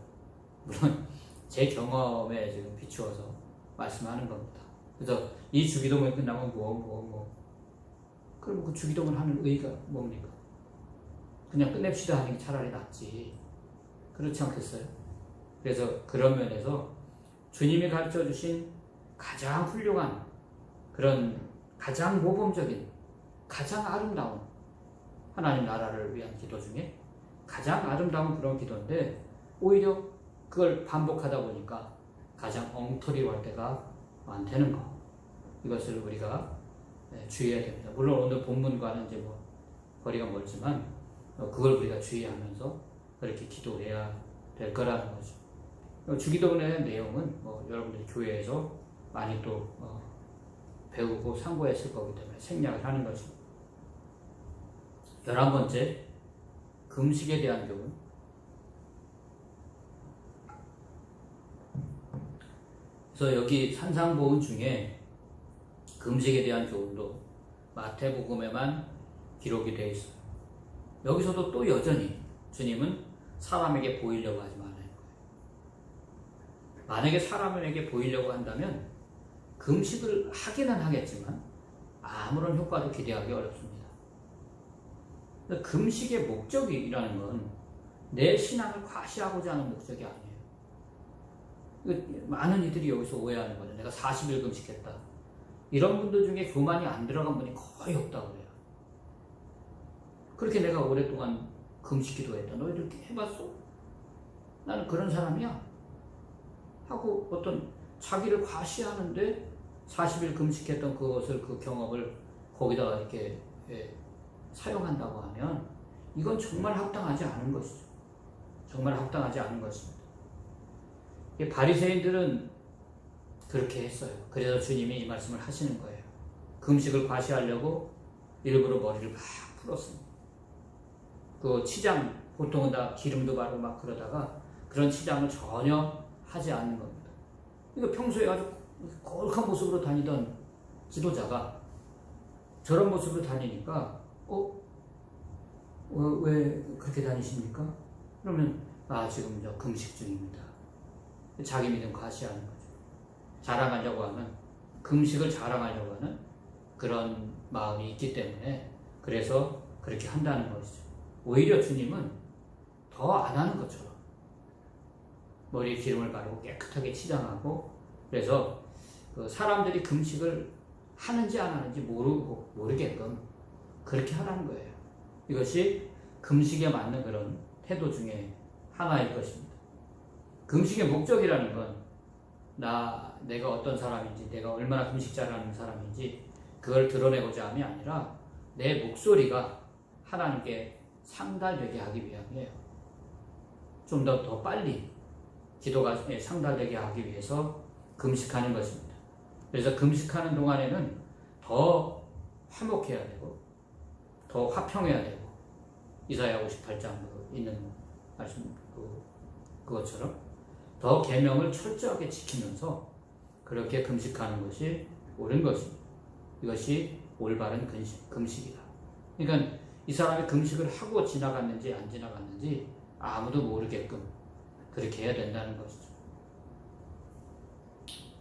물론 제 경험에 지금 비추어서 말씀하는 겁니다. 그래서 이 주기도문이 끝나면 그럼 그 주기도문 하는 의의가 뭡니까? 그냥 끝냅시다 하는 게 차라리 낫지. 그렇지 않겠어요? 그래서 그런 면에서 주님이 가르쳐 주신 가장 훌륭한 그런 가장 모범적인 가장 아름다운 하나님 나라를 위한 기도 중에 가장 아름다운 그런 기도인데 오히려 그걸 반복하다 보니까 가장 엉터리로 할 때가 많다는 거. 이것을 우리가 주의해야 됩니다. 물론 오늘 본문과는 이제 뭐 거리가 멀지만 그걸 우리가 주의하면서 그렇게 기도해야 될 거라는 거죠. 주기도문의 내용은 여러분들이 교회에서 많이 또 배우고 상고했을 거기 때문에 생략을 하는 거죠. 11번째, 금식에 대한 교훈. 그래서 여기 산상보훈 중에 금식에 대한 교훈도 마태복음에만 기록이 되어 있어요. 여기서도 또 여전히 주님은 사람에게 보이려고 하지 말아요. 만약에 사람에게 보이려고 한다면 금식을 하기는 하겠지만 아무런 효과도 기대하기 어렵습니다. 금식의 목적이라는 건 내 신앙을 과시하고자 하는 목적이 아니에요. 많은 이들이 여기서 오해하는 거죠. 내가 40일 금식했다. 이런 분들 중에 교만이 안 들어간 분이 거의 없다고 그래요. 그렇게 내가 오랫동안 금식 기도했다. 너희들 해봤어? 나는 그런 사람이야. 하고 어떤 자기를 과시하는데 40일 금식했던 그것을 그 경험을 거기다가 이렇게 사용한다고 하면 이건 정말 합당하지 않은 것이죠. 정말 합당하지 않은 것입니다. 바리새인들은 그렇게 했어요. 그래서 주님이 이 말씀을 하시는 거예요. 금식을 과시하려고 일부러 머리를 막 풀었습니다. 그 치장 보통은 다 기름도 바르고 막 그러다가 그런 치장을 전혀 하지 않는 겁니다. 그러니까 평소에 아주 거룩한 모습으로 다니던 지도자가 저런 모습으로 다니니까 왜 그렇게 다니십니까? 그러면 지금 저 금식 중입니다. 자기 믿음 과시하는 거죠. 자랑하려고 하는 금식을 자랑하려고 하는 그런 마음이 있기 때문에 그래서 그렇게 한다는 것이죠. 오히려 주님은 더 안 하는 것처럼 머리에 기름을 바르고 깨끗하게 치장하고 그래서 그 사람들이 금식을 하는지 안 하는지 모르게끔 그렇게 하라는 거예요. 이것이 금식에 맞는 그런 태도 중에 하나일 것입니다. 금식의 목적이라는 건 내가 어떤 사람인지 내가 얼마나 금식 잘하는 사람인지 그걸 드러내고자 함이 아니라 내 목소리가 하나님께 상달되게 하기 위함이에요. 좀 더 빨리 기도가 상달되게 하기 위해서 금식하는 것입니다. 그래서 금식하는 동안에는 더 화목해야 되고 더 화평해야 되고 이사야 58장 있는 말씀 그것처럼 더 계명을 철저하게 지키면서 그렇게 금식하는 것이 옳은 것입니다. 이것이 올바른 금식이다. 그러니까 이 사람이 금식을 하고 지나갔는지 안 지나갔는지 아무도 모르게끔 그렇게 해야 된다는 것이죠.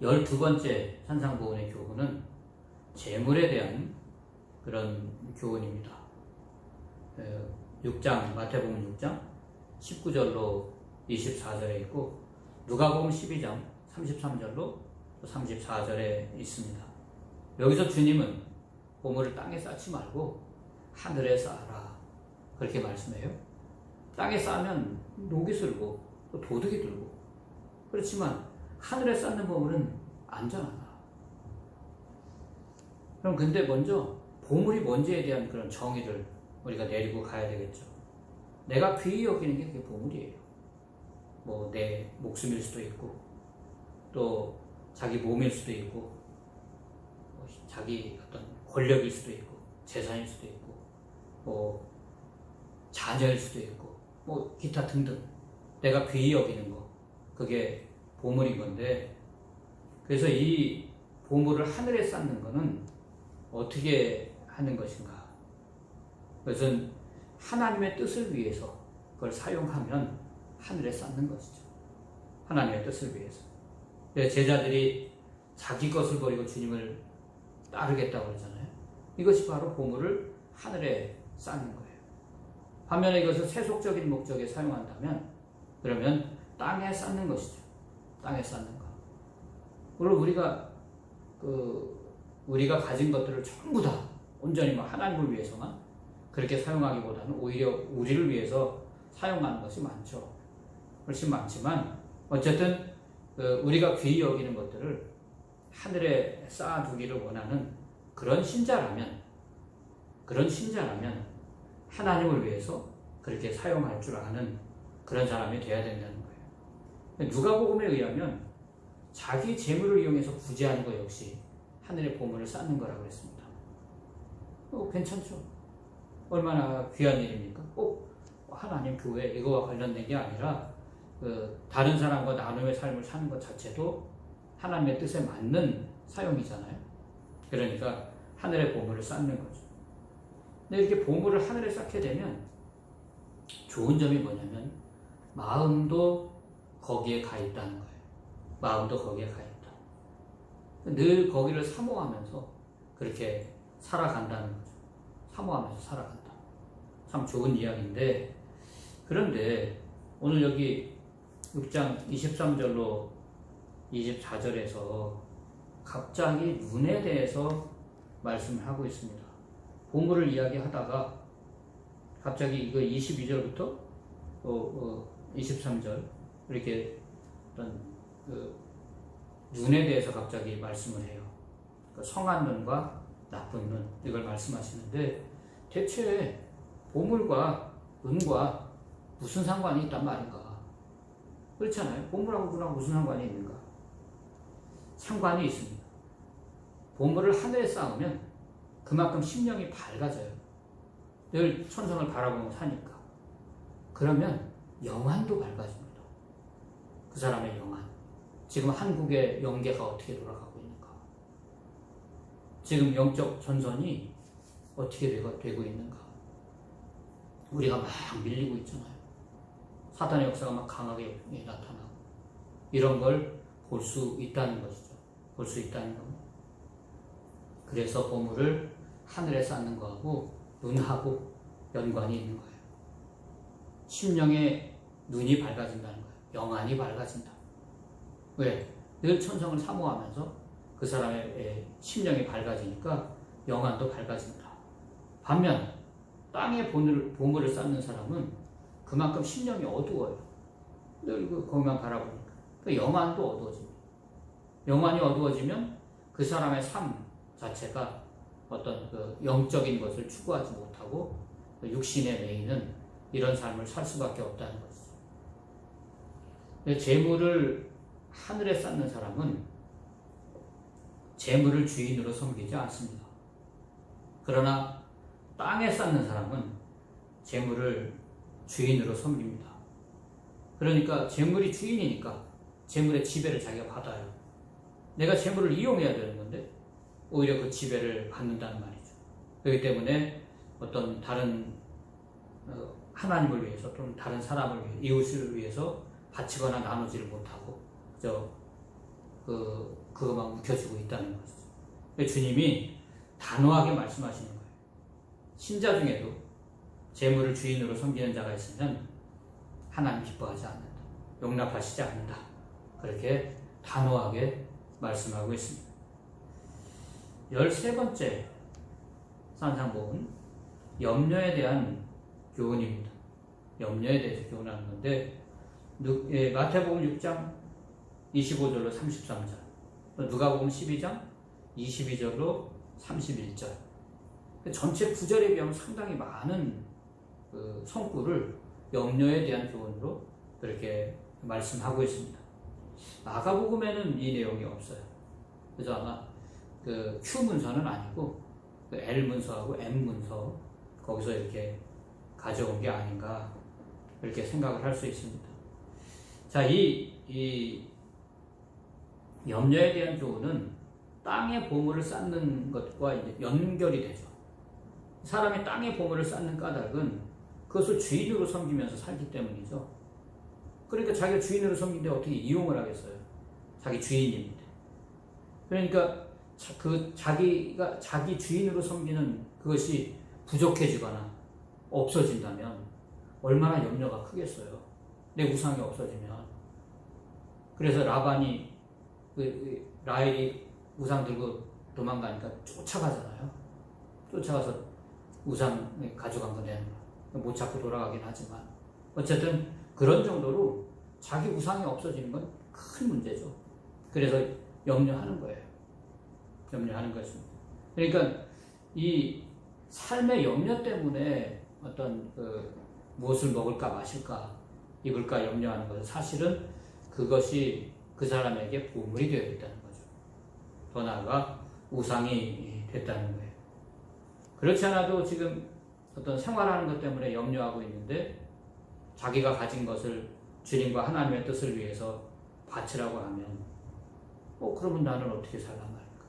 12번째 산상보훈의 교훈은 재물에 대한 그런 교훈입니다. 6장, 마태복음 6장 19절로 24절에 있고 누가복음 12장 33절로 34절에 있습니다. 여기서 주님은 보물을 땅에 쌓지 말고 하늘에 쌓아라 그렇게 말씀해요. 땅에 쌓으면 녹이 슬고 또 도둑이 들고, 그렇지만 하늘에 쌓는 보물은 안전하다. 그럼 근데 먼저 보물이 뭔지에 대한 그런 정의를 우리가 내리고 가야 되겠죠. 내가 귀히 여기는 게 그게 보물이에요. 뭐 내 목숨일 수도 있고 또 자기 몸일 수도 있고 자기 어떤 권력일 수도 있고 재산일 수도 있고 뭐 자녀일 수도 있고 뭐 기타 등등 내가 귀히 여기는 거 그게 보물인 건데, 그래서 이 보물을 하늘에 쌓는 거는 어떻게 하는 것인가? 그것은 하나님의 뜻을 위해서 그걸 사용하면 하늘에 쌓는 것이죠. 하나님의 뜻을 위해서. 제자들이 자기 것을 버리고 주님을 따르겠다고 그러잖아요. 이것이 바로 보물을 하늘에 쌓는 거예요. 반면에 이것을 세속적인 목적에 사용한다면 그러면 땅에 쌓는 것이죠. 땅에 쌓는 것. 물론 우리가 가진 것들을 전부 다 온전히 하나님을 위해서만 그렇게 사용하기보다는 오히려 우리를 위해서 사용하는 것이 많죠. 훨씬 많지만 어쨌든 우리가 귀히 여기는 것들을 하늘에 쌓아두기를 원하는 그런 신자라면 하나님을 위해서 그렇게 사용할 줄 아는 그런 사람이 돼야 된다는 거예요. 누가복음에 의하면 자기 재물을 이용해서 구제하는 것 역시 하늘의 보물을 쌓는 거라고 했습니다. 괜찮죠? 얼마나 귀한 일입니까? 꼭 하나님 교회 이거와 관련된 게 아니라 다른 사람과 나눔의 삶을 사는 것 자체도 하나님의 뜻에 맞는 사용이잖아요. 그러니까 하늘의 보물을 쌓는 거죠. 근데 이렇게 보물을 하늘에 쌓게 되면 좋은 점이 뭐냐면 마음도 거기에 가 있다는 거예요. 마음도 거기에 가 있다. 늘 거기를 사모하면서 그렇게 살아간다는 거죠. 사모하면서 살아간다. 참 좋은 이야기인데, 그런데 오늘 여기 6장 23절로 24절에서 갑자기 눈에 대해서 말씀을 하고 있습니다. 보물을 이야기하다가 갑자기 이거 22절부터 23절 이렇게 어떤 눈에 대해서 갑자기 말씀을 해요. 성한 눈과 나쁜 눈 이걸 말씀하시는데 대체 보물과 눈과 무슨 상관이 있단 말인가? 그렇잖아요. 보물하고 눈하고 무슨 상관이 있는가? 상관이 있습니다. 보물을 하늘에 쌓으면 그만큼 심령이 밝아져요. 늘 천성을 바라보며 사니까. 그러면 영안도 밝아집니다. 그 사람의 영안. 지금 한국의 영계가 어떻게 돌아가고 있는가? 지금 영적 전선이 어떻게 되고 있는가? 우리가 막 밀리고 있잖아요. 사탄의 역사가 막 강하게 나타나고 이런 걸 볼 수 있다는 것이죠. 볼 수 있다는 겁니다. 그래서 보물을 하늘에 쌓는 거하고 눈하고 연관이 있는 거예요. 심령의 눈이 밝아진다는 거예요. 영안이 밝아진다. 왜? 늘 천성을 사모하면서 그 사람의 심령이 밝아지니까 영안도 밝아진다. 반면 땅에 보물을 쌓는 사람은 그만큼 심령이 어두워요. 늘 거기만 바라보니까. 그 영안도 어두워집니다. 영안이 어두워지면 그 사람의 삶 자체가 어떤 영적인 것을 추구하지 못하고 육신에 매이는 이런 삶을 살 수밖에 없다는 것이죠. 재물을 하늘에 쌓는 사람은 재물을 주인으로 섬기지 않습니다. 그러나 땅에 쌓는 사람은 재물을 주인으로 섬깁니다. 그러니까 재물이 주인이니까 재물의 지배를 자기가 받아요. 내가 재물을 이용해야 되는 건데 오히려 그 지배를 받는다는 말이죠. 그렇기 때문에 어떤 다른 하나님을 위해서 또는 다른 사람을 위해 이웃을 위해서 바치거나 나누지를 못하고 그저 그것만 묵혀지고 있다는 것이죠. 주님이 단호하게 말씀하시는 거예요. 신자 중에도 재물을 주인으로 섬기는 자가 있으면 하나님 기뻐하지 않는다. 용납하시지 않는다. 그렇게 단호하게 말씀하고 있습니다. 13번째 산상복은 염려에 대한 교훈입니다. 염려에 대해서 교훈하는 건데 마태복음 6장 25절로 33절, 누가복음 12장 22절로 31절. 전체 9절에 비하면 상당히 많은 성구를 염려에 대한 교훈으로 그렇게 말씀하고 있습니다. 마가복음에는 이 내용이 없어요. 그래서 아마 그 Q 문서는 아니고 그 L 문서하고 M 문서 거기서 이렇게 가져온 게 아닌가 이렇게 생각을 할 수 있습니다. 자, 이 염려에 대한 교훈은 땅의 보물을 쌓는 것과 이제 연결이 되죠. 사람이 땅의 보물을 쌓는 까닭은 그것을 주인으로 섬기면서 살기 때문이죠. 그러니까 자기가 주인으로 섬기는데 어떻게 이용을 하겠어요? 자기 주인인데. 그러니까 자기가 자기 주인으로 섬기는 그것이 부족해지거나 없어진다면 얼마나 염려가 크겠어요. 내 우상이 없어지면. 그래서 라반이 라헬이 우상 들고 도망가니까 쫓아가잖아요. 쫓아가서 우상 가져간 거 내는 거. 못 찾고 돌아가긴 하지만 어쨌든 그런 정도로 자기 우상이 없어지는 건 큰 문제죠. 그래서 염려하는 거예요. 염려하는 것입니다. 그러니까 이 삶의 염려 때문에 어떤 무엇을 먹을까 마실까 입을까 염려하는 것은 사실은 그것이 그 사람에게 보물이 되어 있다는 거죠. 더 나아가 우상이 됐다는 거예요. 그렇지 않아도 지금 어떤 생활하는 것 때문에 염려하고 있는데 자기가 가진 것을 주님과 하나님의 뜻을 위해서 바치라고 하면 그러면 나는 어떻게 살란 말일까?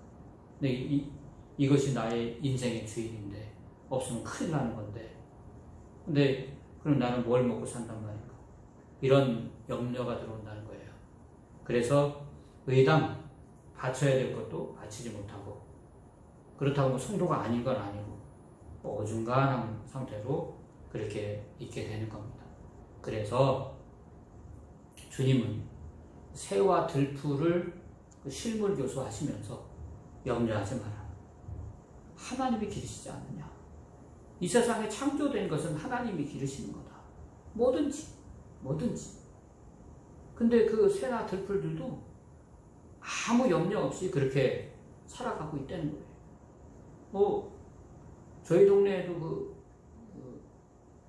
근데 이것이 나의 인생의 주인인데 없으면 큰일 나는 건데 근데 그럼 나는 뭘 먹고 산단 말일까? 이런 염려가 들어온다는 거예요. 그래서 의당 바쳐야 될 것도 바치지 못하고 그렇다고 뭐 성도가 아닌 건 아니고 어중간한 상태로 그렇게 있게 되는 겁니다. 그래서 주님은 새와 들풀을 실물 교수하시면서 염려하지 마라. 하나님이 기르시지 않느냐. 이 세상에 창조된 것은 하나님이 기르시는 거다. 뭐든지. 근데 그 새나 들풀들도 아무 염려 없이 그렇게 살아가고 있다는 거예요. 저희 동네에도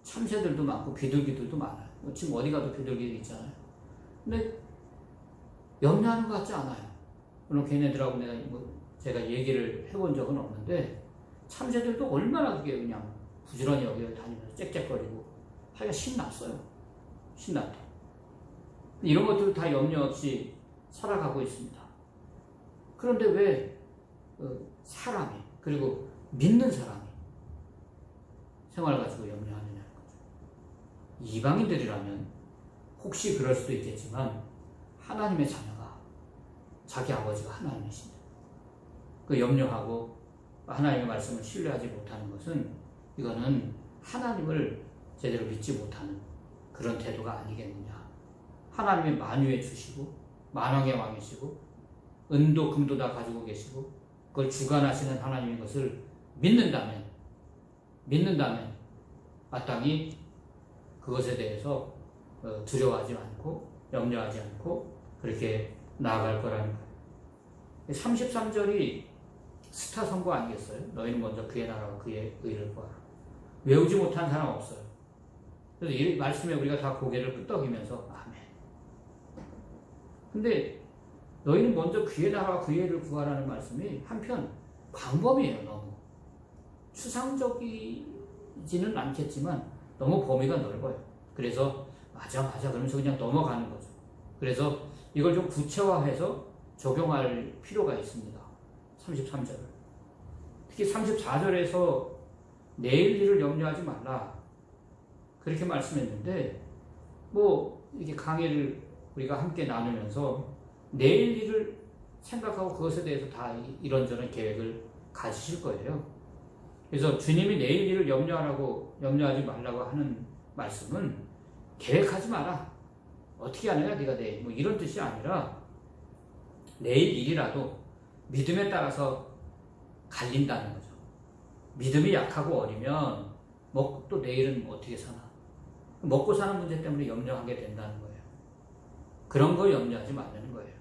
참새들도 많고 비둘기들도 많아요. 지금 어디 가도 비둘기 있잖아요. 근데 염려하는 것 같지 않아요. 물론 걔네들하고 제가 얘기를 해본 적은 없는데 참새들도 얼마나 그게 그냥 부지런히 여기 다니면서 짹짹거리고 하기가 신났어요. 신났다. 이런 것들을 다 염려 없이 살아가고 있습니다. 그런데 왜 사람이 그리고 믿는 사람이 생활 가지고 염려하느냐는 거죠. 이방인들이라면 혹시 그럴 수도 있겠지만 하나님의 자녀가 자기 아버지가 하나님이신데 그 염려하고 하나님의 말씀을 신뢰하지 못하는 것은 이거는 하나님을 제대로 믿지 못하는 그런 태도가 아니겠느냐. 하나님의 만유에 주시고 만왕의 왕이시고 은도 금도 다 가지고 계시고 그걸 주관하시는 하나님인 것을 믿는다면 마땅히 그것에 대해서 두려워하지 않고 염려하지 않고 그렇게 나아갈 거라는 거예요. 33절이 스타 선고 아니겠어요? 너희는 먼저 그의 나라와 그의 의를 구하라. 외우지 못한 사람 없어요. 그래서 이 말씀에 우리가 다 고개를 끄덕이면서 아멘. 근데 너희는 먼저 그의 나라와 그의 의를 구하라는 말씀이 한편 광범위해요. 너무 추상적이지는 않겠지만 너무 범위가 넓어요. 그래서 맞아 그러면서 그냥 넘어가는 거죠. 그래서 이걸 좀 구체화해서 적용할 필요가 있습니다. 33절을. 특히 34절에서 내일 일을 염려하지 말라. 그렇게 말씀했는데, 이렇게 강의를 우리가 함께 나누면서 내일 일을 생각하고 그것에 대해서 다 이런저런 계획을 가지실 거예요. 그래서 주님이 내일 일을 염려하지 말라고 하는 말씀은 계획하지 마라. 어떻게 하느냐, 네가 내일. 이런 뜻이 아니라 내일 일이라도 믿음에 따라서 갈린다는 거죠. 믿음이 약하고 어리면 또 내일은 어떻게 사나. 먹고 사는 문제 때문에 염려하게 된다는 거예요. 그런 거 염려하지 말라는 거예요.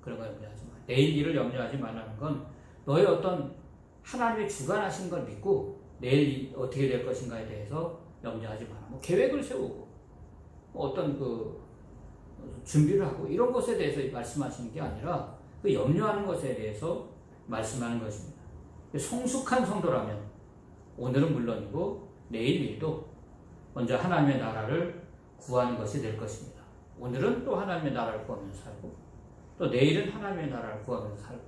그런 거 염려하지 마. 내일 일을 염려하지 말라는 건 너의 어떤 하나님의 주관하신 걸 믿고 내일 어떻게 될 것인가에 대해서 염려하지 마라. 계획을 세우고 어떤 준비를 하고 이런 것에 대해서 말씀하시는 게 아니라 그 염려하는 것에 대해서 말씀하는 것입니다. 성숙한 성도라면 오늘은 물론이고 내일 일도 먼저 하나님의 나라를 구하는 것이 될 것입니다. 오늘은 또 하나님의 나라를 구하면서 살고 또 내일은 하나님의 나라를 구하면서 살고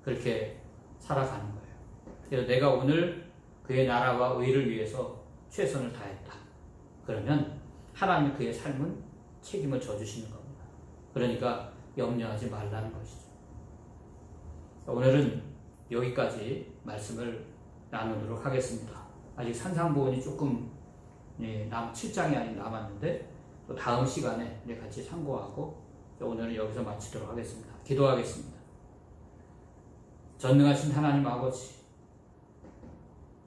그렇게 살아가는 거예요. 그래서 내가 오늘 그의 나라와 의를 위해서 최선을 다했다. 그러면 하나님이 그의 삶은 책임을 져주시는 겁니다. 그러니까 염려하지 말라는 것이죠. 오늘은 여기까지 말씀을 나누도록 하겠습니다. 아직 산상보훈이 조금 7장이 아직 남았는데 또 다음 시간에 같이 참고하고 오늘은 여기서 마치도록 하겠습니다. 기도하겠습니다. 전능하신 하나님 아버지,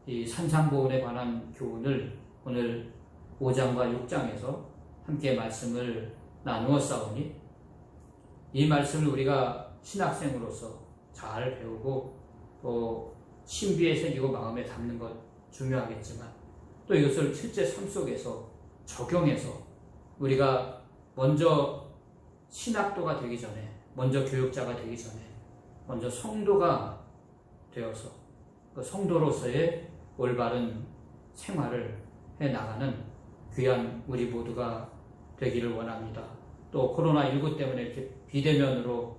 이 산상보훈에 관한 교훈을 오늘 5장과 6장에서 함께 말씀을 나누었사오니 이 말씀을 우리가 신학생으로서 잘 배우고 또 신비에 새기고 마음에 담는 것 중요하겠지만 또 이것을 실제 삶 속에서 적용해서 우리가 먼저 신학도가 되기 전에, 먼저 교육자가 되기 전에 먼저 성도가 되어서 그 성도로서의 올바른 생활을 해나가는 귀한 우리 모두가 되기를 원합니다. 또 코로나19 때문에 이렇게 비대면으로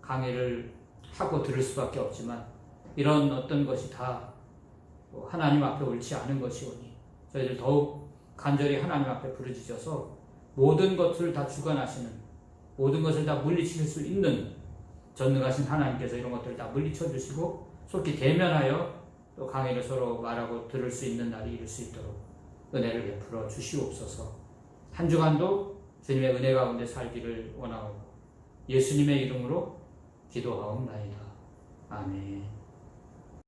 강의를 하고 들을 수밖에 없지만 이런 어떤 것이 다 하나님 앞에 옳지 않은 것이오니 저희들 더욱 간절히 하나님 앞에 부르짖어서 모든 것을 다 주관하시는, 모든 것을 다 물리칠 수 있는 전능하신 하나님께서 이런 것들을 다 물리쳐 주시고 속히 대면하여 또 강의를 서로 말하고 들을 수 있는 날이 이룰 수 있도록 은혜를 베풀어 주시옵소서. 한 주간도 주님의 은혜 가운데 살기를 원하오고 예수님의 이름으로 기도하옵나이다. 아멘.